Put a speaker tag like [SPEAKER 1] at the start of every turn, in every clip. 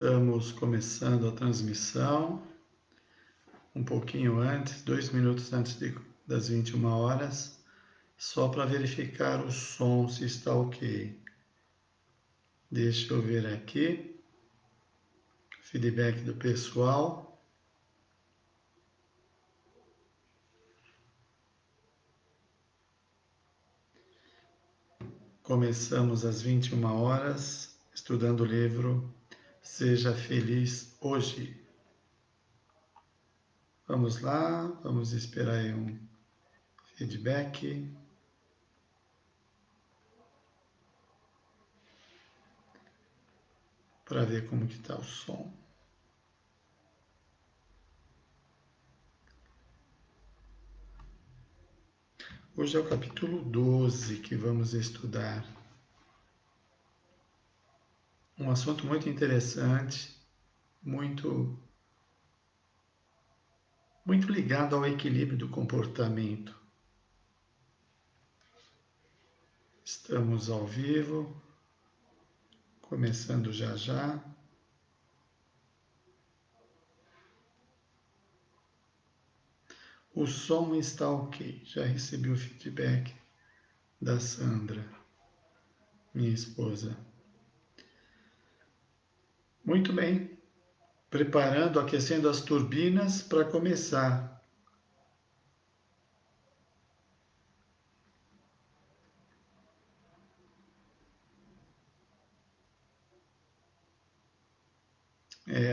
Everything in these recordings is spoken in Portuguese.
[SPEAKER 1] Estamos começando a transmissão um pouquinho antes, 2 minutos antes das 21 horas, só para verificar o som se está ok. Deixa eu ver aqui, feedback do pessoal. Começamos às 21 horas, estudando o livro Seja Feliz Hoje. Vamos lá, vamos esperar aí um feedback. Para ver como que está o som. Hoje é o capítulo 12 que vamos estudar. Um assunto muito interessante, muito ligado ao equilíbrio do comportamento. Estamos ao vivo, começando já já. O som está ok. Já recebi o feedback da Sandra, minha esposa. Muito bem. Preparando, aquecendo as turbinas para começar.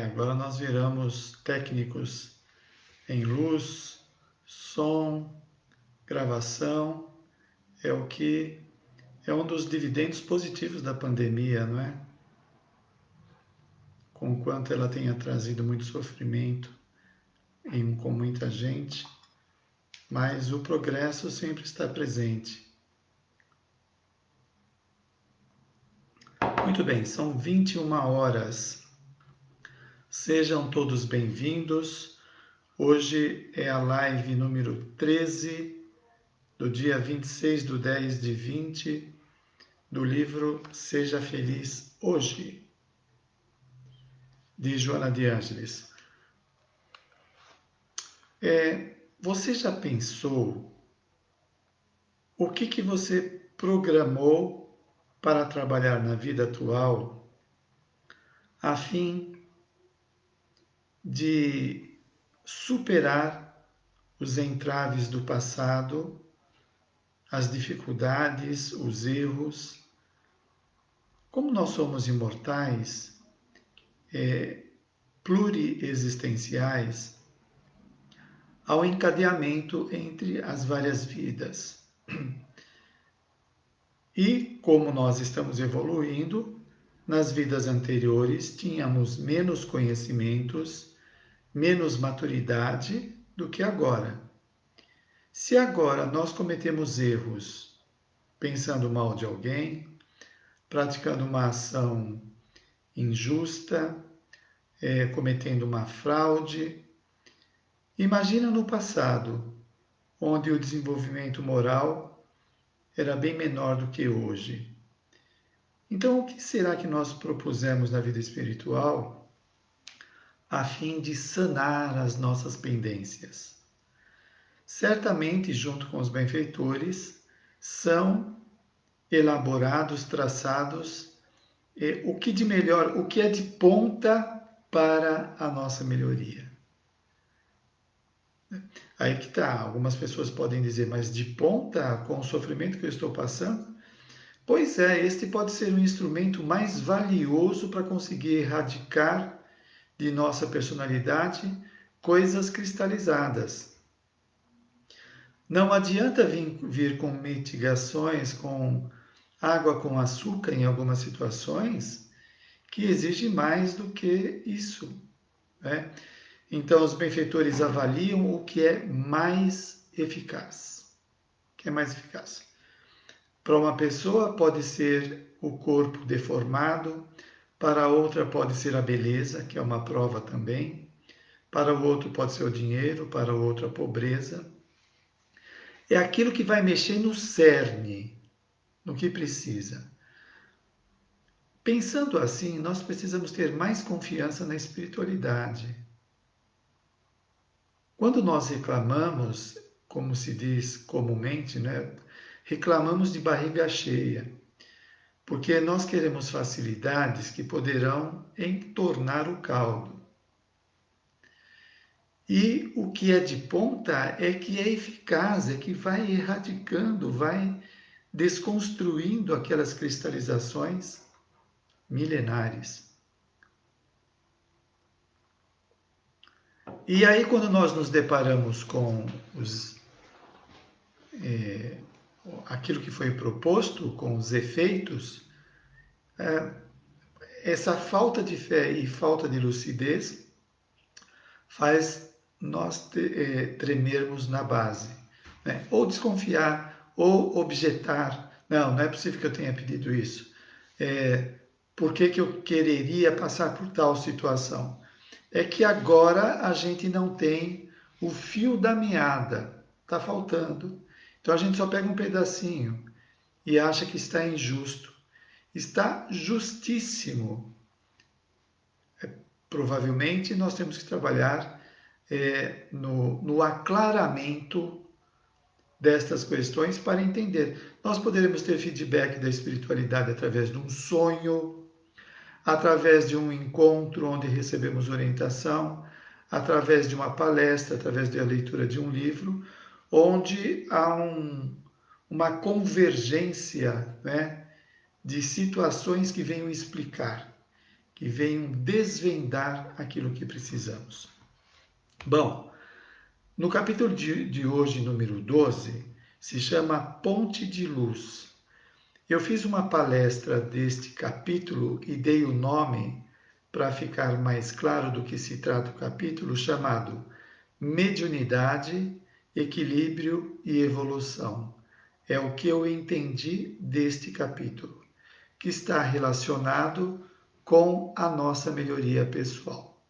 [SPEAKER 1] Agora nós viramos técnicos em luz, som, gravação. É um dos dividendos positivos da pandemia, não é? Com o quanto ela tenha trazido muito sofrimento com muita gente, mas o progresso sempre está presente. Muito bem, são 21 horas. Sejam todos bem-vindos. Hoje é a live número 13, do dia 26/10/20, do livro Seja Feliz Hoje, de Joana de Ângeles. Você já pensou o que você programou para trabalhar na vida atual a fim de superar os entraves do passado, as dificuldades, os erros? Como nós somos imortais, pluriexistenciais, ao encadeamento entre as várias vidas. E como nós estamos evoluindo, nas vidas anteriores tínhamos menos conhecimentos, menos maturidade do que agora. Se agora nós cometemos erros pensando mal de alguém, praticando uma ação injusta, cometendo uma fraude, imagina no passado, onde o desenvolvimento moral era bem menor do que hoje. Então, o que será que nós propusemos na vida espiritual a fim de sanar as nossas pendências? Certamente, junto com os benfeitores, são elaborados, traçados, o que de melhor, o que é de ponta para a nossa melhoria. Aí que está, algumas pessoas podem dizer, mas de ponta com o sofrimento que eu estou passando? Pois é, este pode ser o instrumento mais valioso para conseguir erradicar de nossa personalidade coisas cristalizadas. Não adianta vir com mitigações, com água com açúcar em algumas situações, que exige mais do que isso, né? Então, os benfeitores avaliam o que é mais eficaz. O que é mais eficaz? Para uma pessoa pode ser o corpo deformado, para outra pode ser a beleza, que é uma prova também, para o outro pode ser o dinheiro, para o outro a pobreza. É aquilo que vai mexer no cerne, no que precisa. Pensando assim, nós precisamos ter mais confiança na espiritualidade. Quando nós reclamamos, como se diz comumente, né? Reclamamos de barriga cheia, porque nós queremos facilidades que poderão entornar o caldo. E o que é de ponta é que é eficaz, é que vai erradicando, vai desconstruindo aquelas cristalizações milenares. E aí, quando nós nos deparamos com aquilo que foi proposto, com os efeitos, essa falta de fé e falta de lucidez faz nós tremermos na base, né? Ou desconfiar, ou objetar. Não, não é possível que eu tenha pedido isso. Por que que eu quereria passar por tal situação? É que agora a gente não tem o fio da meada, está faltando. Então a gente só pega um pedacinho e acha que está injusto. Está justíssimo. Provavelmente nós temos que trabalhar no aclaramento destas questões para entender. Nós poderemos ter feedback da espiritualidade através de um sonho, através de um encontro onde recebemos orientação, através de uma palestra, através da leitura de um livro, onde há uma convergência, né, de situações que venham explicar, que venham desvendar aquilo que precisamos. Bom, no capítulo de hoje, número 12, se chama Ponte de Luz. Eu fiz uma palestra deste capítulo e dei o nome, para ficar mais claro do que se trata o capítulo, chamado Mediunidade, Equilíbrio e Evolução. É o que eu entendi deste capítulo, que está relacionado com a nossa melhoria pessoal.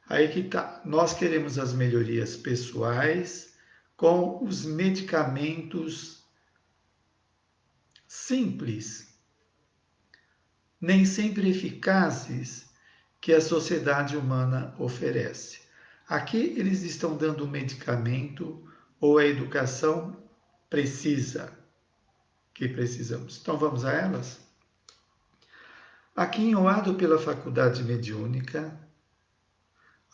[SPEAKER 1] Aí que tá, nós queremos as melhorias pessoais com os medicamentos simples, nem sempre eficazes, que a sociedade humana oferece. Aqui eles estão dando o medicamento ou a educação precisa, que precisamos. Então vamos a elas? Aquinhoado pela faculdade mediúnica,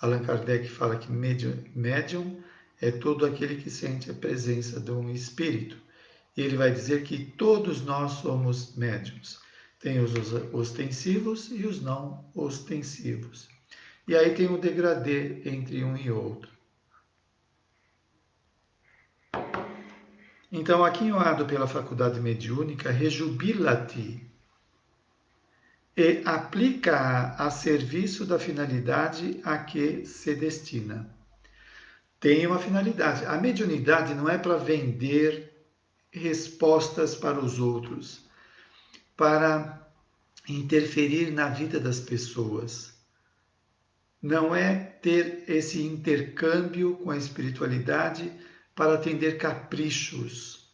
[SPEAKER 1] Allan Kardec fala que médium é todo aquele que sente a presença de um espírito. E ele vai dizer que todos nós somos médiums. Tem os ostensivos e os não ostensivos. E aí tem um degradê entre um e outro. Então, aquinhoado pela faculdade mediúnica, rejubila-te e aplica-a a serviço da finalidade a que se destina. Tem uma finalidade. A mediunidade não é para vender respostas para os outros, para interferir na vida das pessoas. Não é ter esse intercâmbio com a espiritualidade para atender caprichos.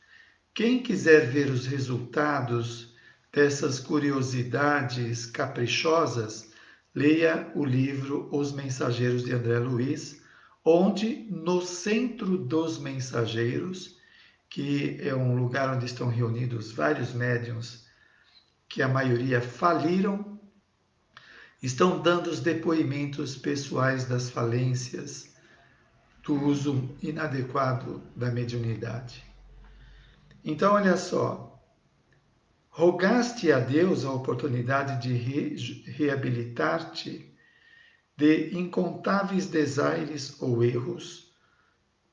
[SPEAKER 1] Quem quiser ver os resultados dessas curiosidades caprichosas, leia o livro Os Mensageiros de André Luiz, onde no centro dos mensageiros, que é um lugar onde estão reunidos vários médiuns, que a maioria faliram, estão dando os depoimentos pessoais das falências, do uso inadequado da mediunidade. Então, olha só, rogaste a Deus a oportunidade de reabilitar-te de incontáveis desaires ou erros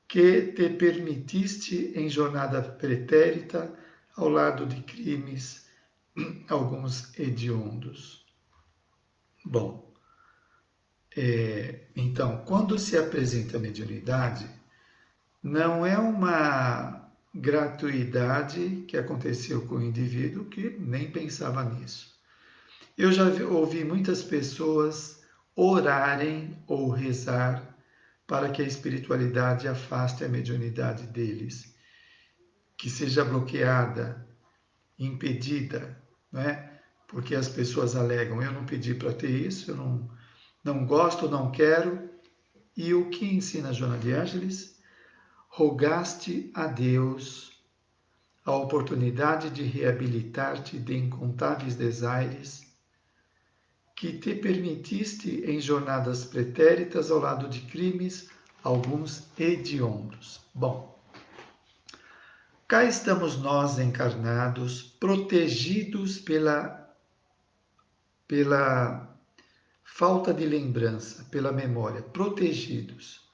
[SPEAKER 1] que te permitiste em jornada pretérita ao lado de crimes, alguns hediondos. Bom, então, quando se apresenta a mediunidade, não é uma gratuidade que aconteceu com o indivíduo que nem pensava nisso. Eu já ouvi muitas pessoas orarem ou rezar para que a espiritualidade afaste a mediunidade deles, que seja bloqueada, impedida, não é? porque as pessoas alegam, eu não pedi para ter isso, eu não gosto, não quero. E o que ensina Joana de Ângeles? Rogaste a Deus a oportunidade de reabilitar-te de incontáveis desaires, que te permitiste em jornadas pretéritas ao lado de crimes, alguns hediondos. Bom, cá estamos nós encarnados, protegidos pela falta de lembrança, pela memória, protegidos.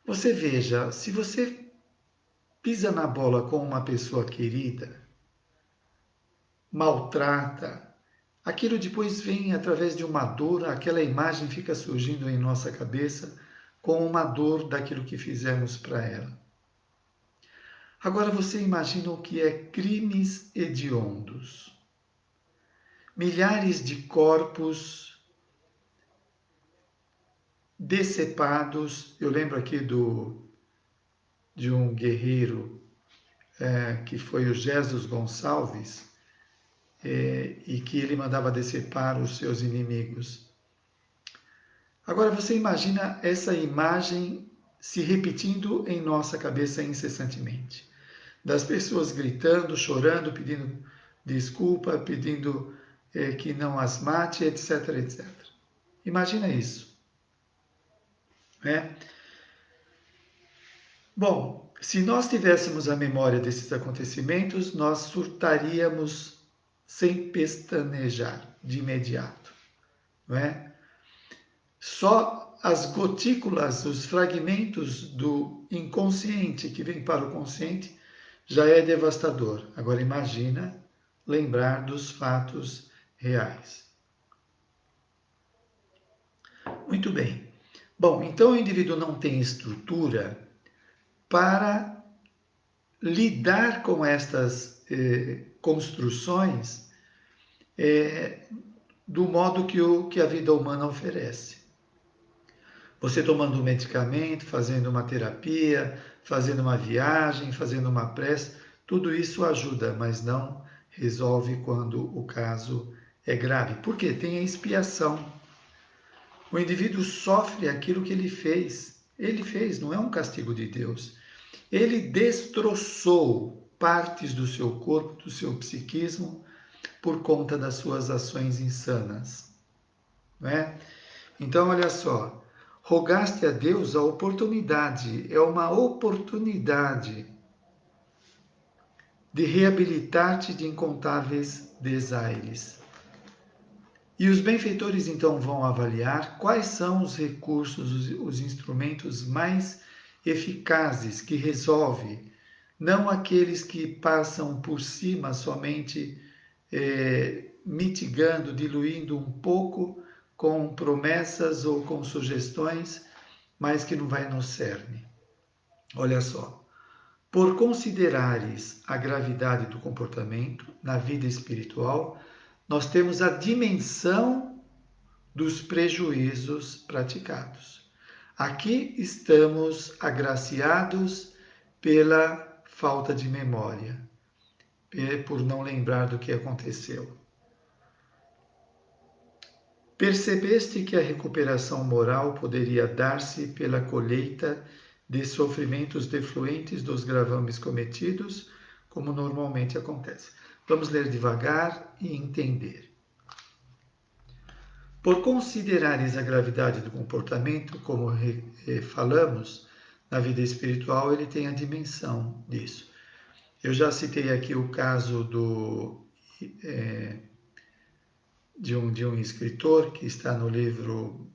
[SPEAKER 1] Você veja, se você pisa na bola com uma pessoa querida, maltrata, aquilo depois vem através de uma dor, aquela imagem fica surgindo em nossa cabeça com uma dor daquilo que fizemos para ela. Agora você imagina o que é crimes hediondos. Milhares de corpos decepados. Eu lembro aqui de um guerreiro que foi o Jesus Gonçalves, e que ele mandava decepar os seus inimigos. Agora você imagina essa imagem se repetindo em nossa cabeça incessantemente. Das pessoas gritando, chorando, pedindo desculpa, pedindo que não as mate, etc, etc. Imagina isso, né? Bom, se nós tivéssemos a memória desses acontecimentos, nós surtaríamos sem pestanejar de imediato, não é? Só as gotículas, os fragmentos do inconsciente que vem para o consciente já é devastador. Agora imagina lembrar dos fatos reais. Muito bem. Bom, então o indivíduo não tem estrutura para lidar com estas construções do modo que a vida humana oferece. Você tomando um medicamento, fazendo uma terapia, fazendo uma viagem, fazendo uma prece, tudo isso ajuda, mas não resolve quando o caso é grave. Por quê? Tem a expiação. O indivíduo sofre aquilo que ele fez. Ele fez, não é um castigo de Deus. Ele destroçou partes do seu corpo, do seu psiquismo, por conta das suas ações insanas. Não é? Então, olha só, rogaste a Deus a oportunidade, é uma oportunidade de reabilitar-te de incontáveis desaires. E os benfeitores então vão avaliar quais são os recursos, os instrumentos mais eficazes que resolve, não aqueles que passam por cima somente mitigando, diluindo um pouco com promessas ou com sugestões, mas que não vai no cerne. Olha só, por considerares a gravidade do comportamento na vida espiritual, nós temos a dimensão dos prejuízos praticados. Aqui estamos agraciados pela falta de memória, por não lembrar do que aconteceu. Percebeste que a recuperação moral poderia dar-se pela colheita de sofrimentos defluentes dos gravames cometidos, como normalmente acontece. Vamos ler devagar e entender. Por considerares a gravidade do comportamento, como falamos, na vida espiritual ele tem a dimensão disso. Eu já citei aqui o caso de um escritor que está no livro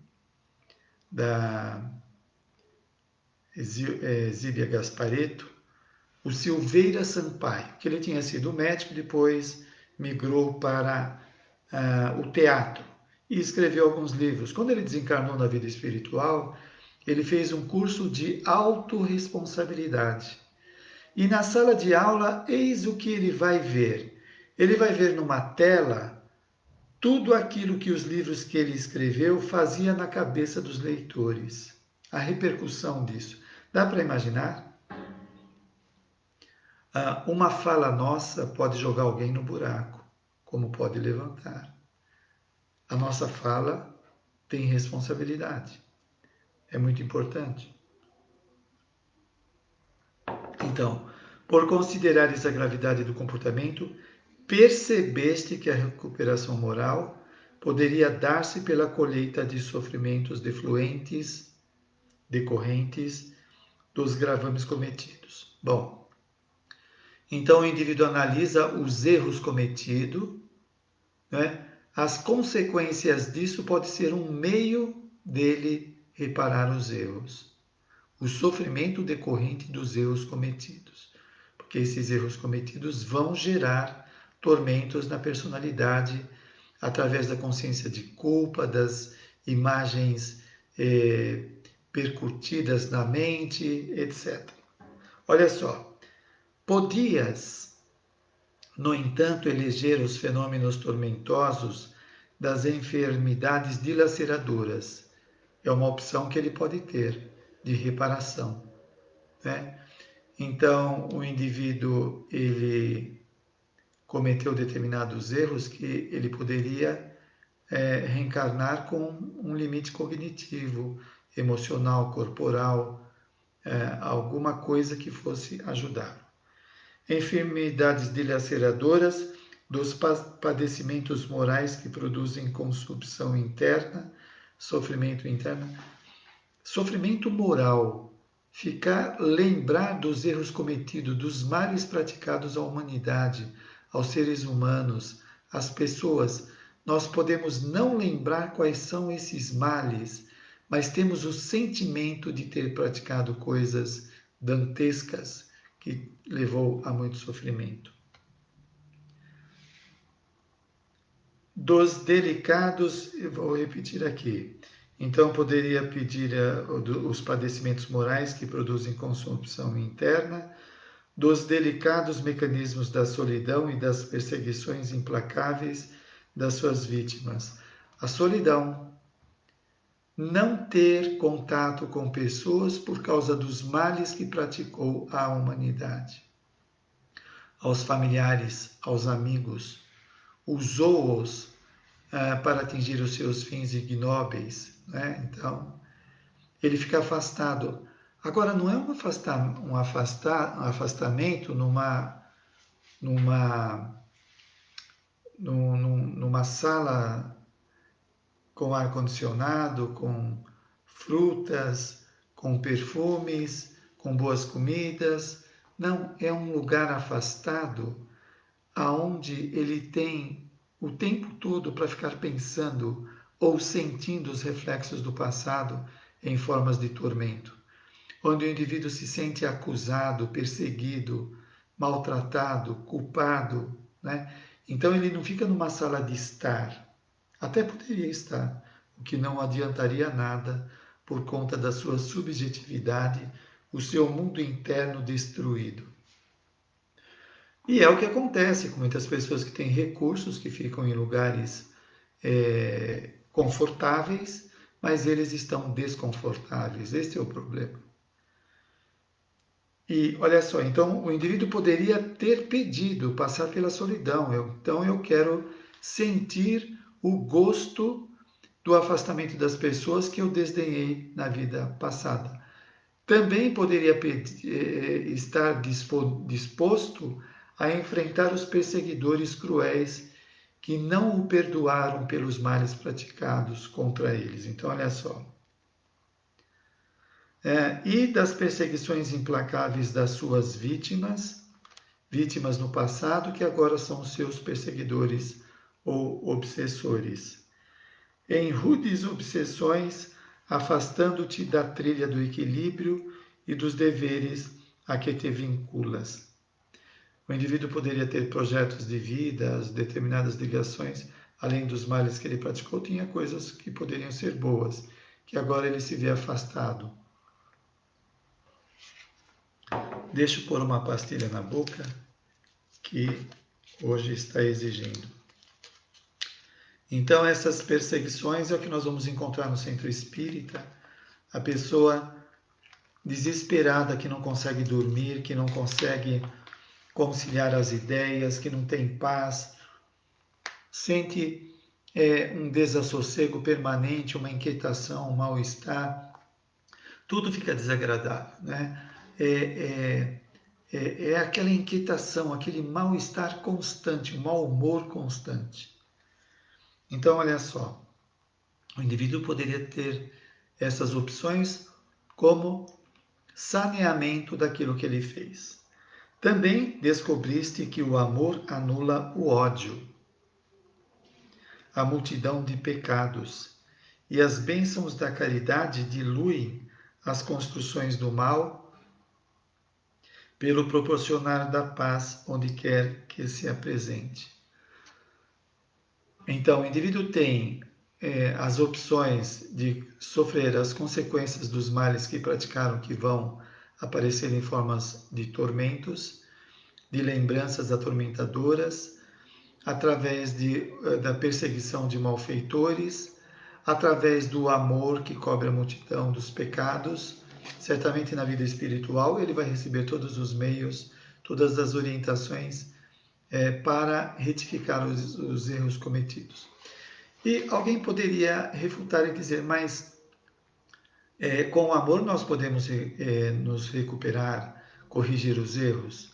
[SPEAKER 1] da Zíbia Gasparetto, o Silveira Sampaio, que ele tinha sido médico, depois migrou para o teatro e escreveu alguns livros. Quando ele desencarnou na vida espiritual, ele fez um curso de autorresponsabilidade. E na sala de aula, eis o que ele vai ver. Ele vai ver numa tela tudo aquilo que os livros que ele escreveu fazia na cabeça dos leitores. A repercussão disso. Dá para imaginar? Uma fala nossa pode jogar alguém no buraco, como pode levantar. A nossa fala tem responsabilidade. É muito importante. Então, por considerares a gravidade do comportamento, percebeste que a recuperação moral poderia dar-se pela colheita de sofrimentos decorrentes dos gravames cometidos. Bom, então o indivíduo analisa os erros cometidos, né? As consequências disso pode ser um meio dele reparar os erros. O sofrimento decorrente dos erros cometidos. Porque esses erros cometidos vão gerar tormentos na personalidade através da consciência de culpa, das imagens percutidas na mente, etc. Olha só, podias, no entanto, eleger os fenômenos tormentosos das enfermidades dilaceradoras. É uma opção que ele pode ter de reparação, né? Então, o indivíduo, ele cometeu determinados erros que ele poderia reencarnar com um limite cognitivo, emocional, corporal, alguma coisa que fosse ajudar. Enfermidades dilaceradoras dos padecimentos morais que produzem consumpção interna, sofrimento interno. Sofrimento moral, lembrar dos erros cometidos, dos males praticados à humanidade, aos seres humanos, às pessoas. Nós podemos não lembrar quais são esses males, mas temos o sentimento de ter praticado coisas dantescas que levou a muito sofrimento. Dos delicados, eu vou repetir aqui. Então, poderia pedir os padecimentos morais que produzem consumpção interna, dos delicados mecanismos da solidão e das perseguições implacáveis das suas vítimas. A solidão, não ter contato com pessoas por causa dos males que praticou à humanidade, aos familiares, aos amigos, usou-os para atingir os seus fins ignóbeis, né? Então, ele fica afastado. Agora, não é um afastamento numa sala com ar-condicionado, com frutas, com perfumes, com boas comidas. Não, é um lugar afastado, aonde ele tem o tempo todo para ficar pensando ou sentindo os reflexos do passado em formas de tormento, onde o indivíduo se sente acusado, perseguido, maltratado, culpado, né? Então ele não fica numa sala de estar, até poderia estar, o que não adiantaria nada por conta da sua subjetividade, o seu mundo interno destruído. E é o que acontece com muitas pessoas que têm recursos, que ficam em lugares confortáveis, mas eles estão desconfortáveis. Este é o problema. E olha só, então o indivíduo poderia ter pedido passar pela solidão. Então eu quero sentir o gosto do afastamento das pessoas que eu desdenhei na vida passada. Também poderia estar disposto a enfrentar os perseguidores cruéis que não o perdoaram pelos males praticados contra eles. Então, olha só. E das perseguições implacáveis das suas vítimas no passado, que agora são os seus perseguidores ou obsessores. Em rudes obsessões, afastando-te da trilha do equilíbrio e dos deveres a que te vinculas. O indivíduo poderia ter projetos de vida, as determinadas ligações, além dos males que ele praticou, tinha coisas que poderiam ser boas, que agora ele se vê afastado. Deixa eu pôr uma pastilha na boca, que hoje está exigindo. Então, essas perseguições é o que nós vamos encontrar no centro espírita. A pessoa desesperada que não consegue dormir, que não consegue conciliar as ideias, que não tem paz, sente um desassossego permanente, uma inquietação, um mal-estar, tudo fica desagradável, né? É aquela inquietação, aquele mal-estar constante, um mau humor constante. Então, olha só, o indivíduo poderia ter essas opções como saneamento daquilo que ele fez. Também descobriste que o amor anula o ódio, a multidão de pecados, e as bênçãos da caridade diluem as construções do mal pelo proporcionar da paz onde quer que se apresente. Então, o indivíduo tem as opções de sofrer as consequências dos males que praticaram, que vão aparecer em formas de tormentos, de lembranças atormentadoras, através da perseguição de malfeitores, através do amor que cobre a multidão dos pecados. Certamente na vida espiritual ele vai receber todos os meios, todas as orientações para retificar os erros cometidos. E alguém poderia refutar e dizer, mas com o amor nós podemos nos recuperar, corrigir os erros.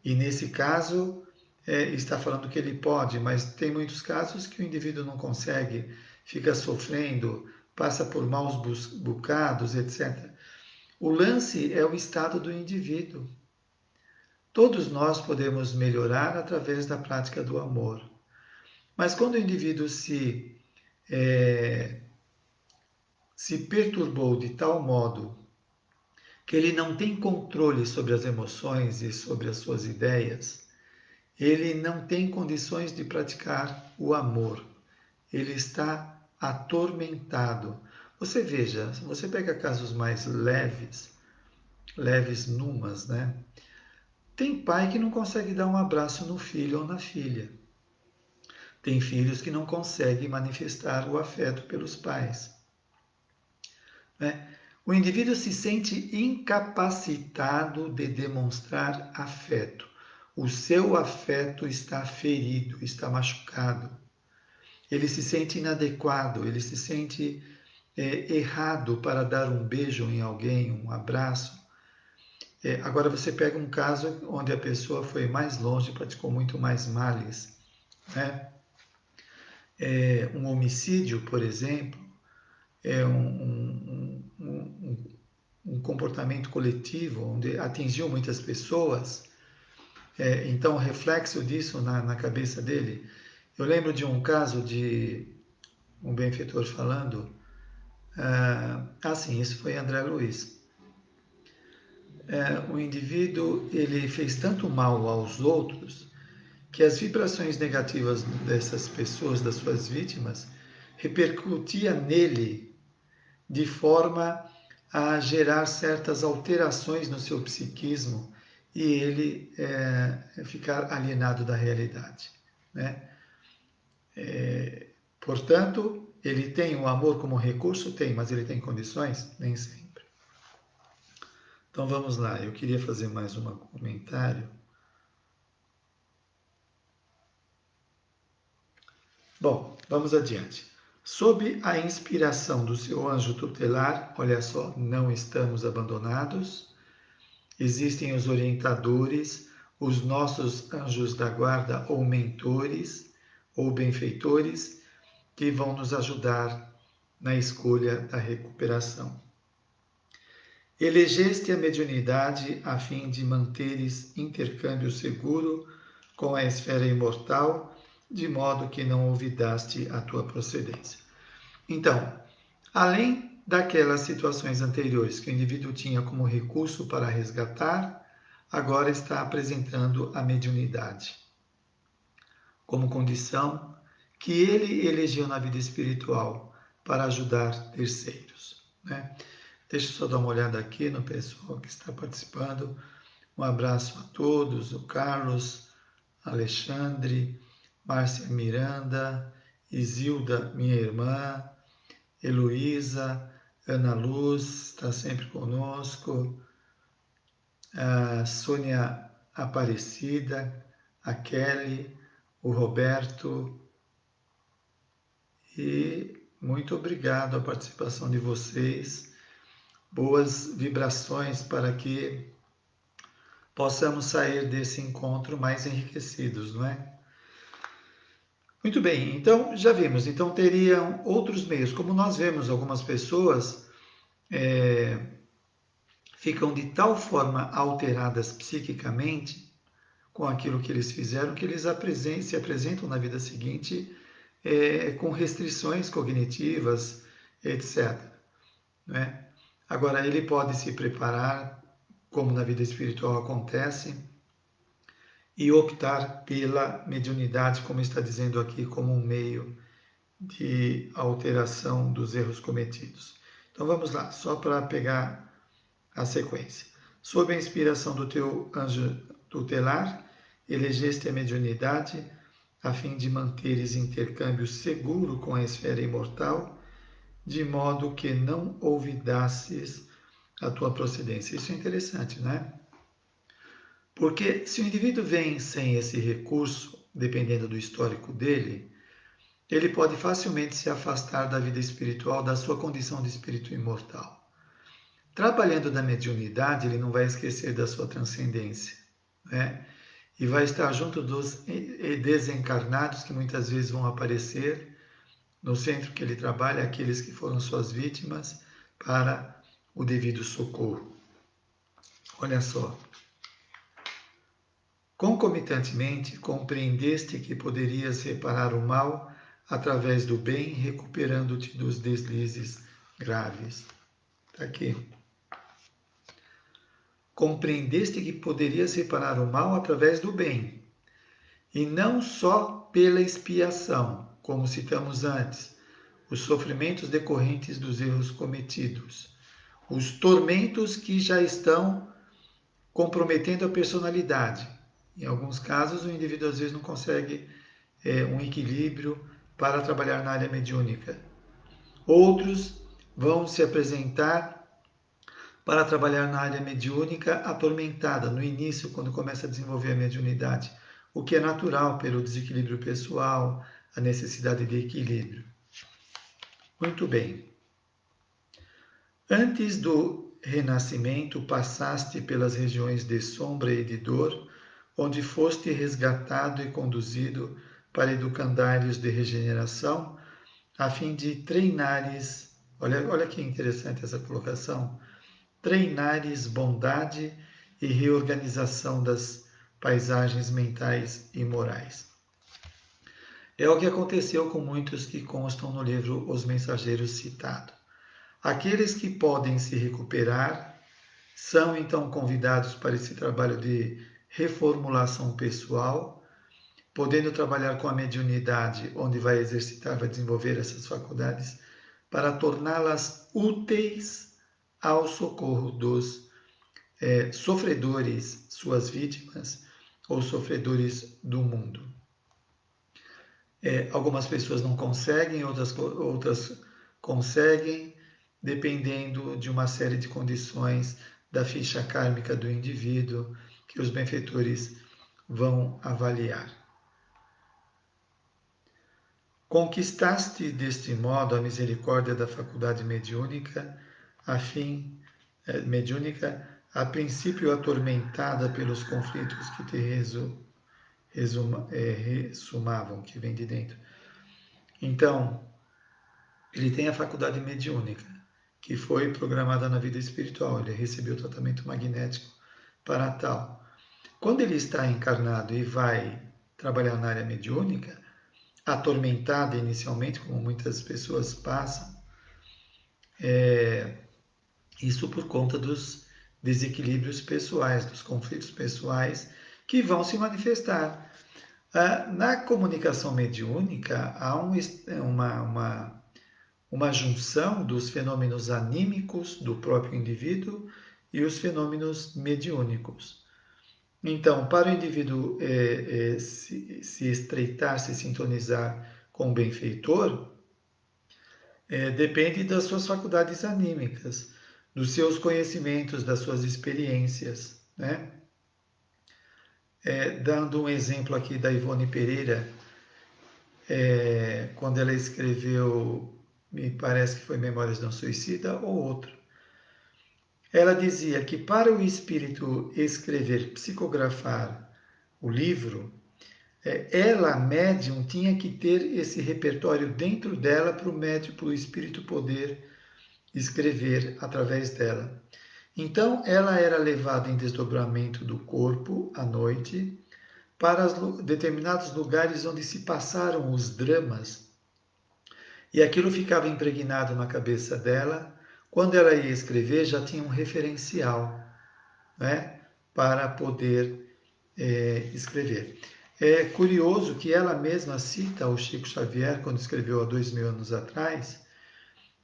[SPEAKER 1] E nesse caso, está falando que ele pode, mas tem muitos casos que o indivíduo não consegue, fica sofrendo, passa por maus bocados, etc. O lance é o estado do indivíduo. Todos nós podemos melhorar através da prática do amor. Mas quando o indivíduo se perturbou de tal modo que ele não tem controle sobre as emoções e sobre as suas ideias, ele não tem condições de praticar o amor. Ele está atormentado. Você veja, você pega casos mais leves numas, né? Tem pai que não consegue dar um abraço no filho ou na filha. Tem filhos que não conseguem manifestar o afeto pelos pais, né? O indivíduo se sente incapacitado de demonstrar afeto. O seu afeto está ferido, está machucado. Ele se sente inadequado, ele se sente errado para dar um beijo em alguém, um abraço. Agora você pega um caso onde a pessoa foi mais longe, praticou muito mais males, né? Um homicídio, por exemplo, é um comportamento coletivo onde atingiu muitas pessoas. Então, o reflexo disso na cabeça dele. Eu lembro de um caso de um benfeitor falando, sim, isso foi André Luiz. O indivíduo ele fez tanto mal aos outros que as vibrações negativas dessas pessoas, das suas vítimas, repercutia nele de forma a gerar certas alterações no seu psiquismo e ele ficar alienado da realidade, né? Portanto, ele tem o amor como recurso? Tem, mas ele tem condições? Nem sempre. Então vamos lá, eu queria fazer mais um comentário. Bom, vamos adiante. Sob a inspiração do seu anjo tutelar, olha só, não estamos abandonados. Existem os orientadores, os nossos anjos da guarda ou mentores ou benfeitores que vão nos ajudar na escolha da recuperação. Elegeste a mediunidade a fim de manteres intercâmbio seguro com a esfera imortal, de modo que não olvidaste a tua procedência. Então, além daquelas situações anteriores que o indivíduo tinha como recurso para resgatar, agora está apresentando a mediunidade como condição que ele elegeu na vida espiritual para ajudar terceiros, né? Deixa eu só dar uma olhada aqui no pessoal que está participando. Um abraço a todos, o Carlos, Alexandre, Márcia Miranda, Isilda, minha irmã, Heloísa, Ana Luz, está sempre conosco, a Sônia Aparecida, a Kelly, o Roberto, e muito obrigado a participação de vocês. Boas vibrações para que possamos sair desse encontro mais enriquecidos, não é? Muito bem, então já vimos, então teriam outros meios, como nós vemos algumas pessoas ficam de tal forma alteradas psiquicamente com aquilo que eles fizeram, que eles se apresentam na vida seguinte com restrições cognitivas, etc. Né? Agora, ele pode se preparar, como na vida espiritual acontece, e optar pela mediunidade, como está dizendo aqui, como um meio de alteração dos erros cometidos. Então vamos lá, só para pegar a sequência. Sob a inspiração do teu anjo tutelar, elegeste a mediunidade a fim de manteres intercâmbio seguro com a esfera imortal, de modo que não olvidasses a tua procedência. Isso é interessante, né? Porque se o indivíduo vem sem esse recurso, dependendo do histórico dele, ele pode facilmente se afastar da vida espiritual, da sua condição de espírito imortal. Trabalhando na mediunidade, ele não vai esquecer da sua transcendência, né? E vai estar junto dos desencarnados que muitas vezes vão aparecer no centro que ele trabalha, aqueles que foram suas vítimas, para o devido socorro. Olha só. Concomitantemente, compreendeste que poderias reparar o mal através do bem, recuperando-te dos deslizes graves. Está aqui. Compreendeste que poderias reparar o mal através do bem, e não só pela expiação, como citamos antes, os sofrimentos decorrentes dos erros cometidos, os tormentos que já estão comprometendo a personalidade. Em alguns casos, o indivíduo às vezes não consegue um equilíbrio para trabalhar na área mediúnica. Outros vão se apresentar para trabalhar na área mediúnica atormentada no início, quando começa a desenvolver a mediunidade, o que é natural pelo desequilíbrio pessoal, a necessidade de equilíbrio. Muito bem. Antes do renascimento, passaste pelas regiões de sombra e de dor, onde foste resgatado e conduzido para educandários de regeneração, a fim de treinares, olha que interessante essa colocação, treinares bondade e reorganização das paisagens mentais e morais. É o que aconteceu com muitos que constam no livro Os Mensageiros citado. Aqueles que podem se recuperar são então convidados para esse trabalho de reformulação pessoal, podendo trabalhar com a mediunidade, onde vai exercitar, vai desenvolver essas faculdades, para torná-las úteis ao socorro dos sofredores, suas vítimas, ou sofredores do mundo. Algumas pessoas não conseguem, outras conseguem, dependendo de uma série de condições da ficha kármica do indivíduo, que os benfeitores vão avaliar. Conquistaste deste modo a misericórdia da faculdade mediúnica, a princípio atormentada pelos conflitos que te ressumavam, que vem de dentro. Então, ele tem a faculdade mediúnica, que foi programada na vida espiritual, ele recebeu tratamento magnético para tal. Quando ele está encarnado e vai trabalhar na área mediúnica, atormentada inicialmente, como muitas pessoas passam, isso por conta dos desequilíbrios pessoais, dos conflitos pessoais que vão se manifestar. Na comunicação mediúnica, há uma junção dos fenômenos anímicos do próprio indivíduo e os fenômenos mediúnicos. Então, para o indivíduo se estreitar, se sintonizar com o benfeitor, depende das suas faculdades anímicas, dos seus conhecimentos, das suas experiências, né? Dando um exemplo aqui da Ivone Pereira, quando ela escreveu, me parece que foi Memórias de um Suicida ou outro. Ela dizia que para o espírito escrever, psicografar o livro, ela, médium, tinha que ter esse repertório dentro dela para o médium, para o espírito poder escrever através dela. Então, ela era levada em desdobramento do corpo à noite para determinados lugares onde se passaram os dramas, e aquilo ficava impregnado na cabeça dela. Quando ela ia escrever, já tinha um referencial, né, para poder escrever. É curioso que ela mesma cita o Chico Xavier quando escreveu há 2000 anos atrás,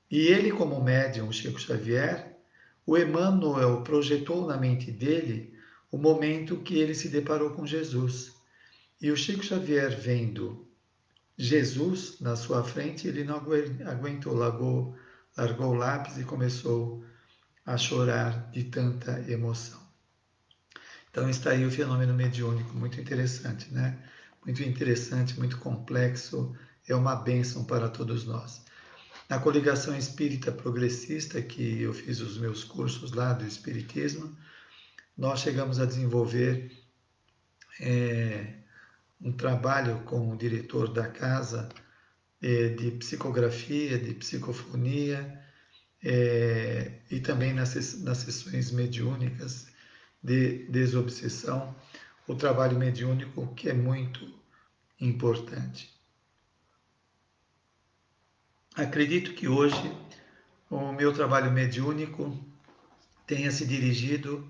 [SPEAKER 1] e ele, como médium, o Chico Xavier, o Emmanuel projetou na mente dele o momento que ele se deparou com Jesus. E o Chico Xavier, vendo Jesus na sua frente, ele não aguentou, largou o lápis e começou a chorar de tanta emoção. Então está aí o fenômeno mediúnico, muito interessante, né? Muito interessante, muito complexo, é uma bênção para todos nós. Na coligação espírita progressista, que eu fiz os meus cursos lá do Espiritismo, nós chegamos a desenvolver um trabalho com o diretor da casa de psicografia, de psicofonia, e também nas sessões mediúnicas de desobsessão, o trabalho mediúnico que é muito importante. Acredito que hoje o meu trabalho mediúnico tenha se dirigido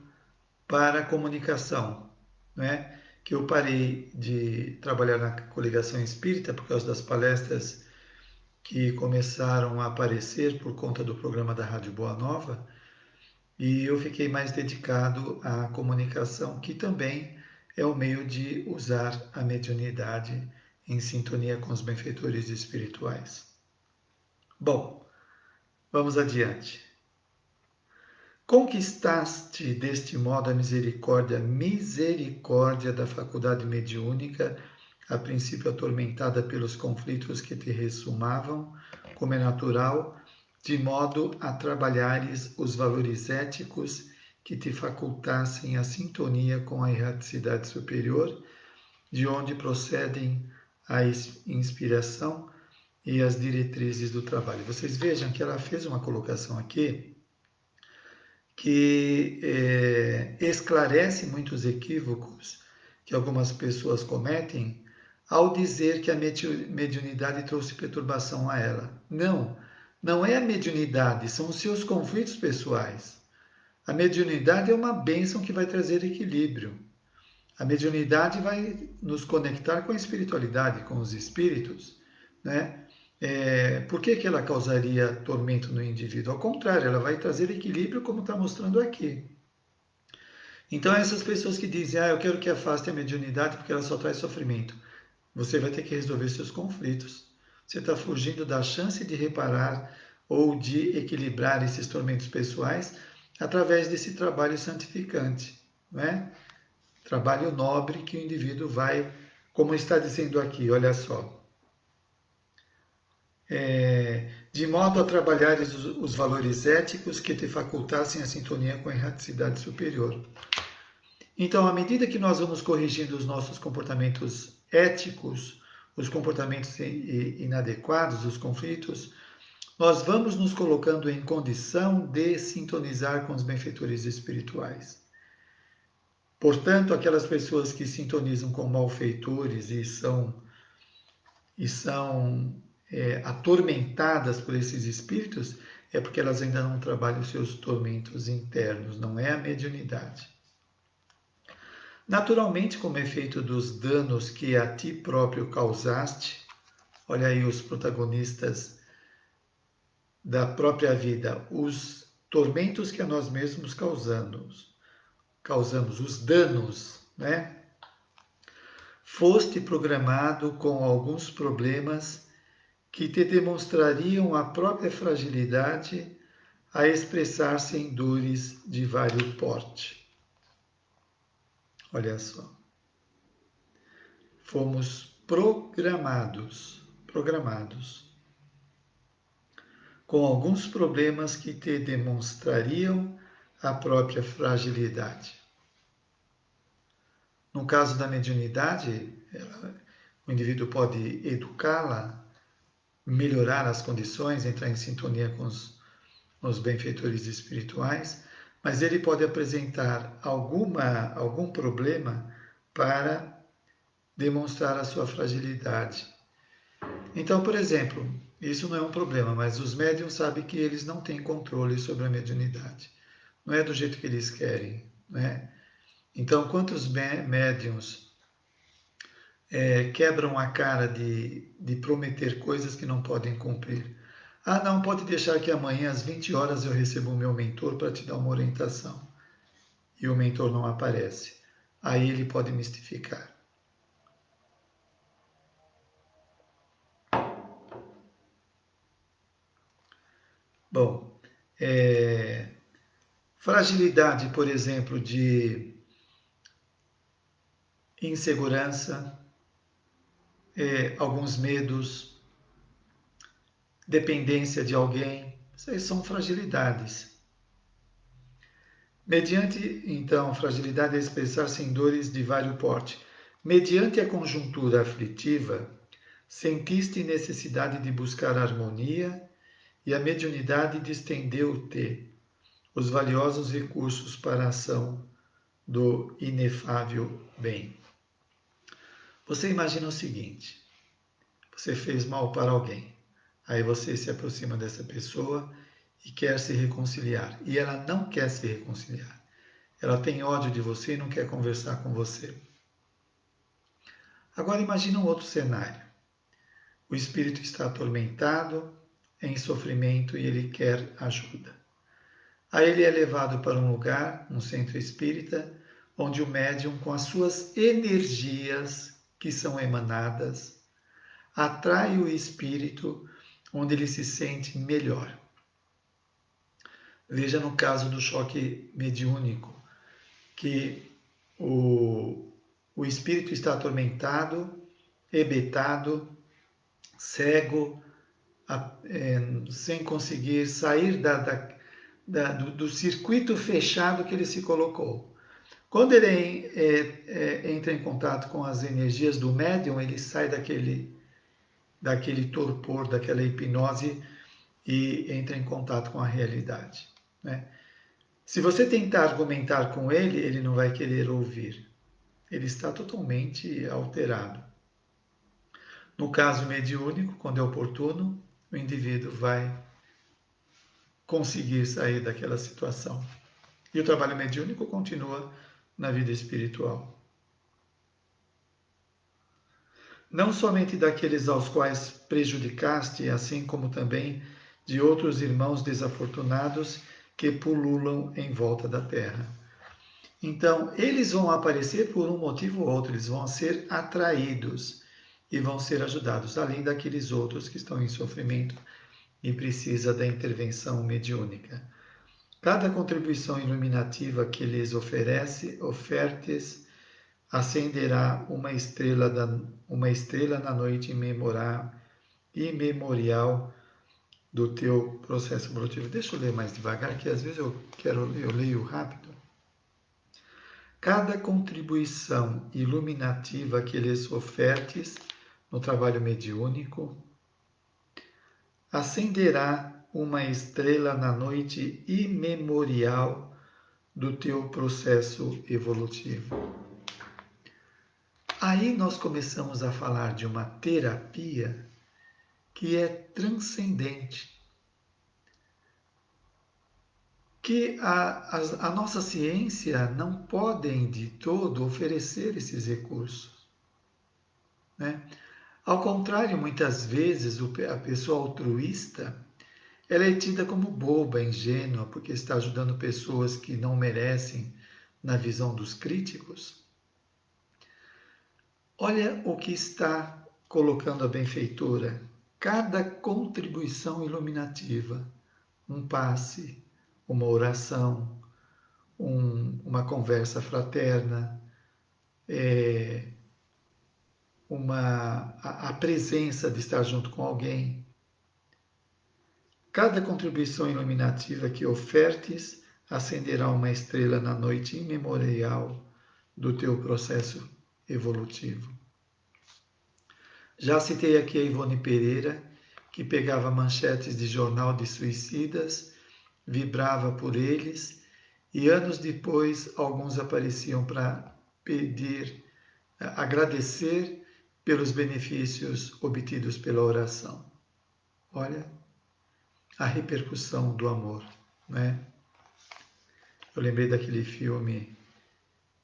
[SPEAKER 1] para a comunicação, né? Que eu parei de trabalhar na coligação espírita por causa das palestras que começaram a aparecer por conta do programa da Rádio Boa Nova, e eu fiquei mais dedicado à comunicação, que também é o meio de usar a mediunidade em sintonia com os benfeitores espirituais. Bom, vamos adiante. Conquistaste deste modo a misericórdia da faculdade mediúnica, a princípio atormentada pelos conflitos que te ressumavam, como é natural, de modo a trabalhares os valores éticos que te facultassem a sintonia com a erraticidade superior, de onde procedem a inspiração e as diretrizes do trabalho. Vocês vejam que ela fez uma colocação aqui que esclarece muitos equívocos que algumas pessoas cometem ao dizer que a mediunidade trouxe perturbação a ela. Não, não é a mediunidade, são os seus conflitos pessoais. A mediunidade é uma bênção que vai trazer equilíbrio. A mediunidade vai nos conectar com a espiritualidade, com os espíritos, né? Por que ela causaria tormento no indivíduo? Ao contrário, ela vai trazer equilíbrio, como está mostrando aqui. Então, essas pessoas que dizem, eu quero que afaste a mediunidade porque ela só traz sofrimento, você vai ter que resolver seus conflitos. Você está fugindo da chance de reparar ou de equilibrar esses tormentos pessoais através desse trabalho santificante, não é? Trabalho nobre que o indivíduo vai, como está dizendo aqui, olha só. De modo a trabalhar os valores éticos que te facultassem a sintonia com a erraticidade superior. Então, à medida que nós vamos corrigindo os nossos comportamentos éticos, os comportamentos inadequados, os conflitos, nós vamos nos colocando em condição de sintonizar com os benfeitores espirituais. Portanto, aquelas pessoas que sintonizam com malfeitores e são atormentadas por esses espíritos, é porque elas ainda não trabalham os seus tormentos internos, não é a mediunidade. Naturalmente, como efeito dos danos que a ti próprio causaste, olha aí os protagonistas da própria vida, os tormentos que a nós mesmos causamos, os danos, né? Foste programado com alguns problemas que te demonstrariam a própria fragilidade a expressar-se em dores de vário porte. Olha só. Fomos programados programados, com alguns problemas que te demonstrariam a própria fragilidade. No caso da mediunidade, o indivíduo pode educá-la, melhorar as condições, entrar em sintonia com os benfeitores espirituais, mas ele pode apresentar algum problema para demonstrar a sua fragilidade. Então, por exemplo, isso não é um problema, mas os médiums sabem que eles não têm controle sobre a mediunidade. Não é do jeito que eles querem, né? Então, quantos médiums quebram a cara de prometer coisas que não podem cumprir? Ah, não, pode deixar que amanhã às 20 horas eu recebo o meu mentor para te dar uma orientação. E o mentor não aparece. Aí ele pode mistificar. Bom, fragilidade, por exemplo, de insegurança, alguns medos, dependência de alguém, isso aí são fragilidades. Mediante, então, fragilidade é expressar-se em dores de vário porte. Mediante a conjuntura aflitiva, sentiste necessidade de buscar harmonia e a mediunidade distendeu-te os valiosos recursos para a ação do inefável bem. Você imagina o seguinte: você fez mal para alguém, aí você se aproxima dessa pessoa e quer se reconciliar, e ela não quer se reconciliar. Ela tem ódio de você e não quer conversar com você. Agora imagina um outro cenário. O espírito está atormentado, em sofrimento e ele quer ajuda. Aí ele é levado para um lugar, um centro espírita, onde o médium, com as suas energias que são emanadas, atrai o espírito onde ele se sente melhor. Veja no caso do choque mediúnico, que o espírito está atormentado, hebetado, cego, sem conseguir sair do circuito fechado que ele se colocou. Quando ele entra em contato com as energias do médium, ele sai daquele torpor, daquela hipnose e entra em contato com a realidade, né? Se você tentar argumentar com ele, ele não vai querer ouvir. Ele está totalmente alterado. No caso mediúnico, quando é oportuno, o indivíduo vai conseguir sair daquela situação. E o trabalho mediúnico continua na vida espiritual. Não somente daqueles aos quais prejudicaste, assim como também de outros irmãos desafortunados que pululam em volta da terra. Então, eles vão aparecer por um motivo ou outro, eles vão ser atraídos e vão ser ajudados, além daqueles outros que estão em sofrimento e precisa da intervenção mediúnica. Cada contribuição iluminativa que lhes ofertes, acenderá uma estrela na noite imemorial do teu processo evolutivo. Deixa eu ler mais devagar, que às vezes eu leio rápido. Cada contribuição iluminativa que lhes ofertes no trabalho mediúnico acenderá uma estrela na noite imemorial do teu processo evolutivo. Aí nós começamos a falar de uma terapia que é transcendente, que a nossa ciência não podem de todo oferecer esses recursos, né? Ao contrário, muitas vezes a pessoa altruísta ela é tida como boba, ingênua, porque está ajudando pessoas que não merecem na visão dos críticos. Olha o que está colocando a benfeitora. Cada contribuição iluminativa, um passe, uma oração, uma conversa fraterna, a presença de estar junto com alguém. Cada contribuição iluminativa que ofertes acenderá uma estrela na noite imemorial do teu processo evolutivo. Já citei aqui a Ivone Pereira, que pegava manchetes de jornal de suicidas, vibrava por eles, e anos depois alguns apareciam para pedir, agradecer pelos benefícios obtidos pela oração. Olha a repercussão do amor, né? Eu lembrei daquele filme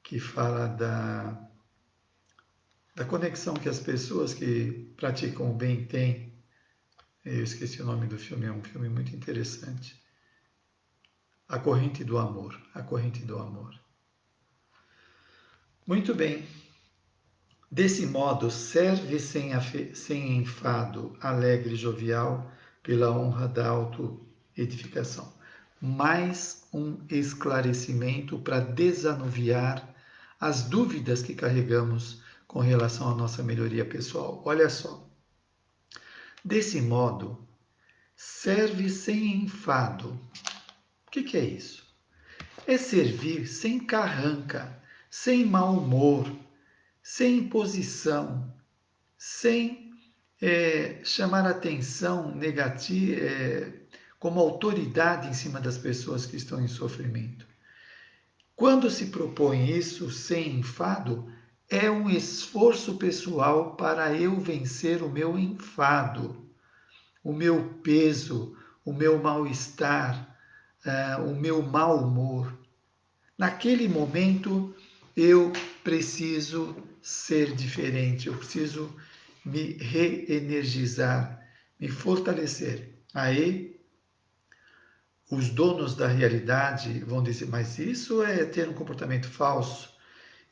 [SPEAKER 1] que fala da conexão que as pessoas que praticam o bem têm. Eu esqueci o nome do filme, é um filme muito interessante. A Corrente do Amor, A Corrente do Amor. Muito bem. Desse modo, serve sem enfado, alegre e jovial, pela honra da autoedificação. Mais um esclarecimento para desanuviar as dúvidas que carregamos com relação à nossa melhoria pessoal. Olha só. Desse modo, serve sem enfado. O que é isso? É servir sem carranca, sem mau humor, sem imposição, sem chamar atenção negativa, como autoridade em cima das pessoas que estão em sofrimento. Quando se propõe isso sem enfado, é um esforço pessoal para eu vencer o meu enfado, o meu peso, o meu mal-estar, o meu mau humor. Naquele momento, eu preciso ser diferente, eu preciso me reenergizar, me fortalecer. Aí, os donos da realidade vão dizer, mas isso é ter um comportamento falso,